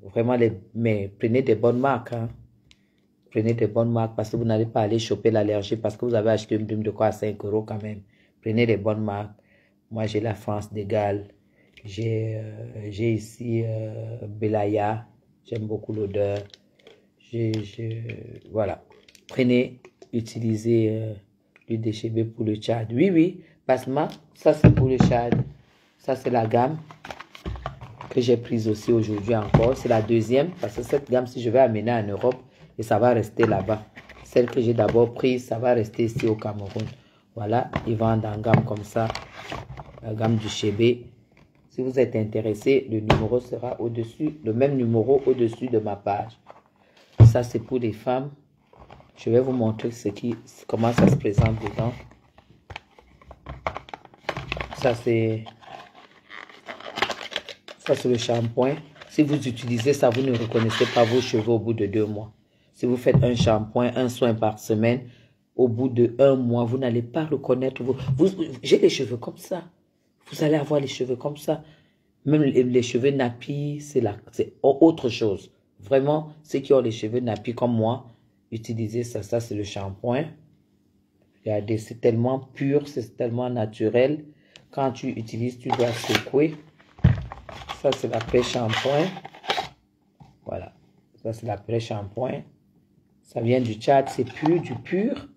vraiment, mais prenez des bonnes marques. Hein. Prenez des bonnes marques parce que vous n'allez pas aller choper l'allergie parce que vous avez acheté une brume de corps à 5 € quand même. Prenez des bonnes marques. Moi, j'ai la France des Galles. J'ai ici Belaya. J'aime beaucoup l'odeur. Voilà. Prenez, utilisez l'huile de chébé pour le Tchad. Oui, Basma, ça c'est pour le Tchad. Ça c'est la gamme que j'ai prise aussi aujourd'hui encore. C'est la deuxième parce que cette gamme, si je vais amener en Europe, et ça va rester là-bas. Celle que j'ai d'abord prise, ça va rester ici au Cameroun. Voilà, ils vendent en gamme comme ça, la gamme du chébé. Si vous êtes intéressé, le numéro sera au-dessus, le même numéro au-dessus de ma page. Ça, c'est pour les femmes. Je vais vous montrer comment ça se présente dedans. Ça, c'est le shampoing. Si vous utilisez ça, vous ne reconnaissez pas vos cheveux au bout de 2 mois. Si vous faites un shampoing, un soin par semaine, au bout de 1 mois, vous n'allez pas reconnaître j'ai les cheveux comme ça. Vous allez avoir les cheveux comme ça. Même les cheveux nappis, c'est autre chose. Vraiment, ceux qui ont les cheveux nappis comme moi, utilisez ça. Ça, c'est le shampoing. Regardez, c'est tellement pur, c'est tellement naturel. Quand tu utilises, tu dois secouer. Ça, c'est l'après-shampoing. Voilà. Ça, c'est l'après-shampoing. Ça vient du Tchad, c'est pur, du pur.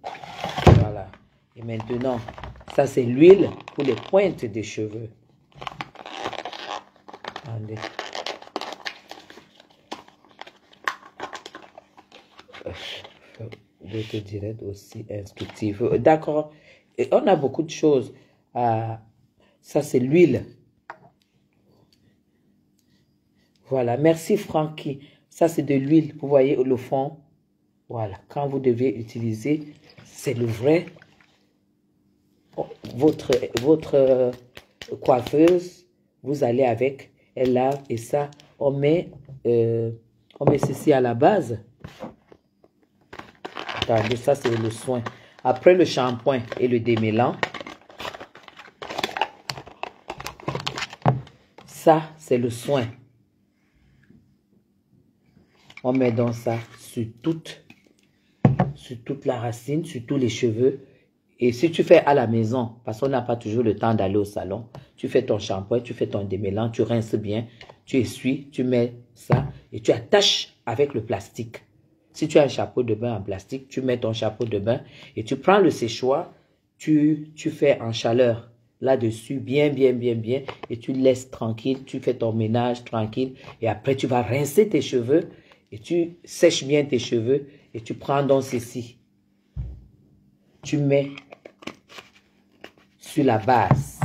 Voilà. Et maintenant, ça, c'est l'huile pour les pointes des cheveux. Attendez. D'autres directs aussi instructifs. D'accord. Et on a beaucoup de choses. Ça, c'est l'huile. Voilà. Merci, Francky. Ça, c'est de l'huile. Vous voyez le fond. Voilà. Quand vous devez utiliser, c'est le vrai. Votre coiffeuse, vous allez avec. Elle lave et ça, on met ceci à la base. Attendez, ça, c'est le soin. Après le shampoing et le démêlant, ça, c'est le soin. On met donc ça sur toute la racine, sur tous les cheveux. Et si tu fais à la maison, parce qu'on n'a pas toujours le temps d'aller au salon, tu fais ton shampoing, tu fais ton démêlant, tu rinces bien, tu essuies, tu mets ça et tu attaches avec le plastique. Si tu as un chapeau de bain en plastique, tu mets ton chapeau de bain et tu prends le séchoir, tu fais en chaleur là-dessus, bien, et tu laisses tranquille, tu fais ton ménage tranquille et après tu vas rincer tes cheveux et tu sèches bien tes cheveux et tu prends donc ceci. Tu mets sur la base,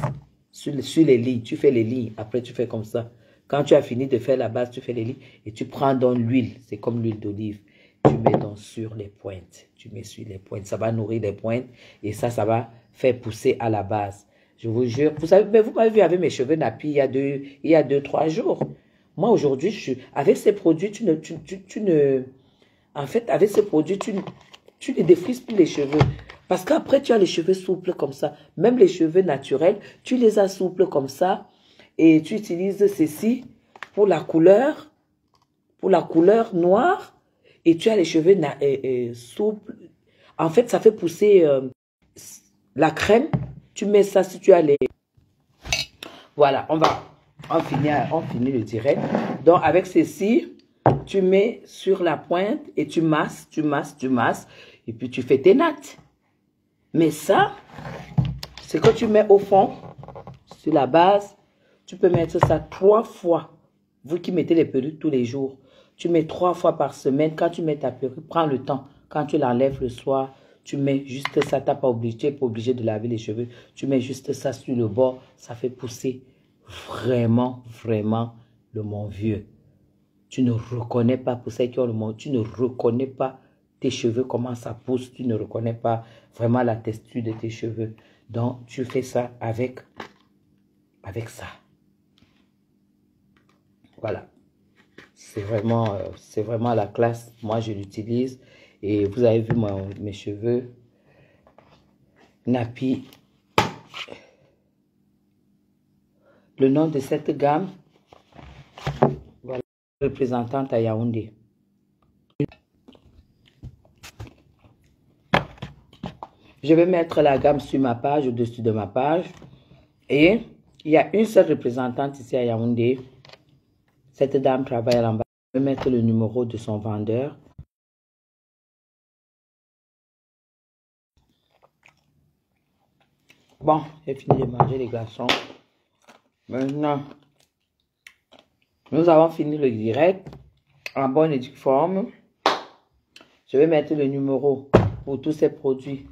sur les lignes, tu fais les lignes, après tu fais comme ça. Quand tu as fini de faire la base, tu fais les lignes et tu prends donc l'huile, c'est comme l'huile d'olive. Tu mets donc sur les pointes, tu mets sur les pointes, ça va nourrir les pointes et ça va faire pousser à la base. Je vous jure, vous savez, mais vous m'avez vu avec mes cheveux nappis il y a 2-3 jours. Moi aujourd'hui, avec ces produits, en fait, avec ces produits, tu ne défrises plus les cheveux. Parce qu'après, tu as les cheveux souples comme ça. Même les cheveux naturels, tu les as souples comme ça. Et tu utilises ceci pour la couleur noire. Et tu as les cheveux souples. En fait, ça fait pousser la crème. Tu mets ça si tu as les... Voilà, on finit le direct. Donc, avec ceci, tu mets sur la pointe et tu masses. Et puis, tu fais tes nattes. Mais ça, c'est que tu mets au fond, sur la base, tu peux mettre ça 3 fois. Vous qui mettez les perruques tous les jours, tu mets 3 fois par semaine. Quand tu mets ta perruque, prends le temps. Quand tu l'enlèves le soir, tu mets juste ça. Tu n'es pas obligé de laver les cheveux. Tu mets juste ça sur le bord. Ça fait pousser vraiment le mon vieux. Tu ne reconnais pas, pour ceux qui ont le mon, tu ne reconnais pas tes cheveux, comment ça pousse. Tu ne reconnais pas vraiment la texture de tes cheveux. Donc, tu fais ça avec ça. Voilà. C'est vraiment la classe. Moi, je l'utilise. Et vous avez vu mes cheveux nappis. Le nom de cette gamme, voilà, représentante à Yaoundé. Je vais mettre la gamme sur ma page, au-dessus de ma page. Et il y a une seule représentante ici à Yaoundé. Cette dame travaille à l'emballage. Je vais mettre le numéro de son vendeur. Bon, j'ai fini de manger les garçons. Maintenant, nous avons fini le direct en bonne et due forme. Je vais mettre le numéro pour tous ces produits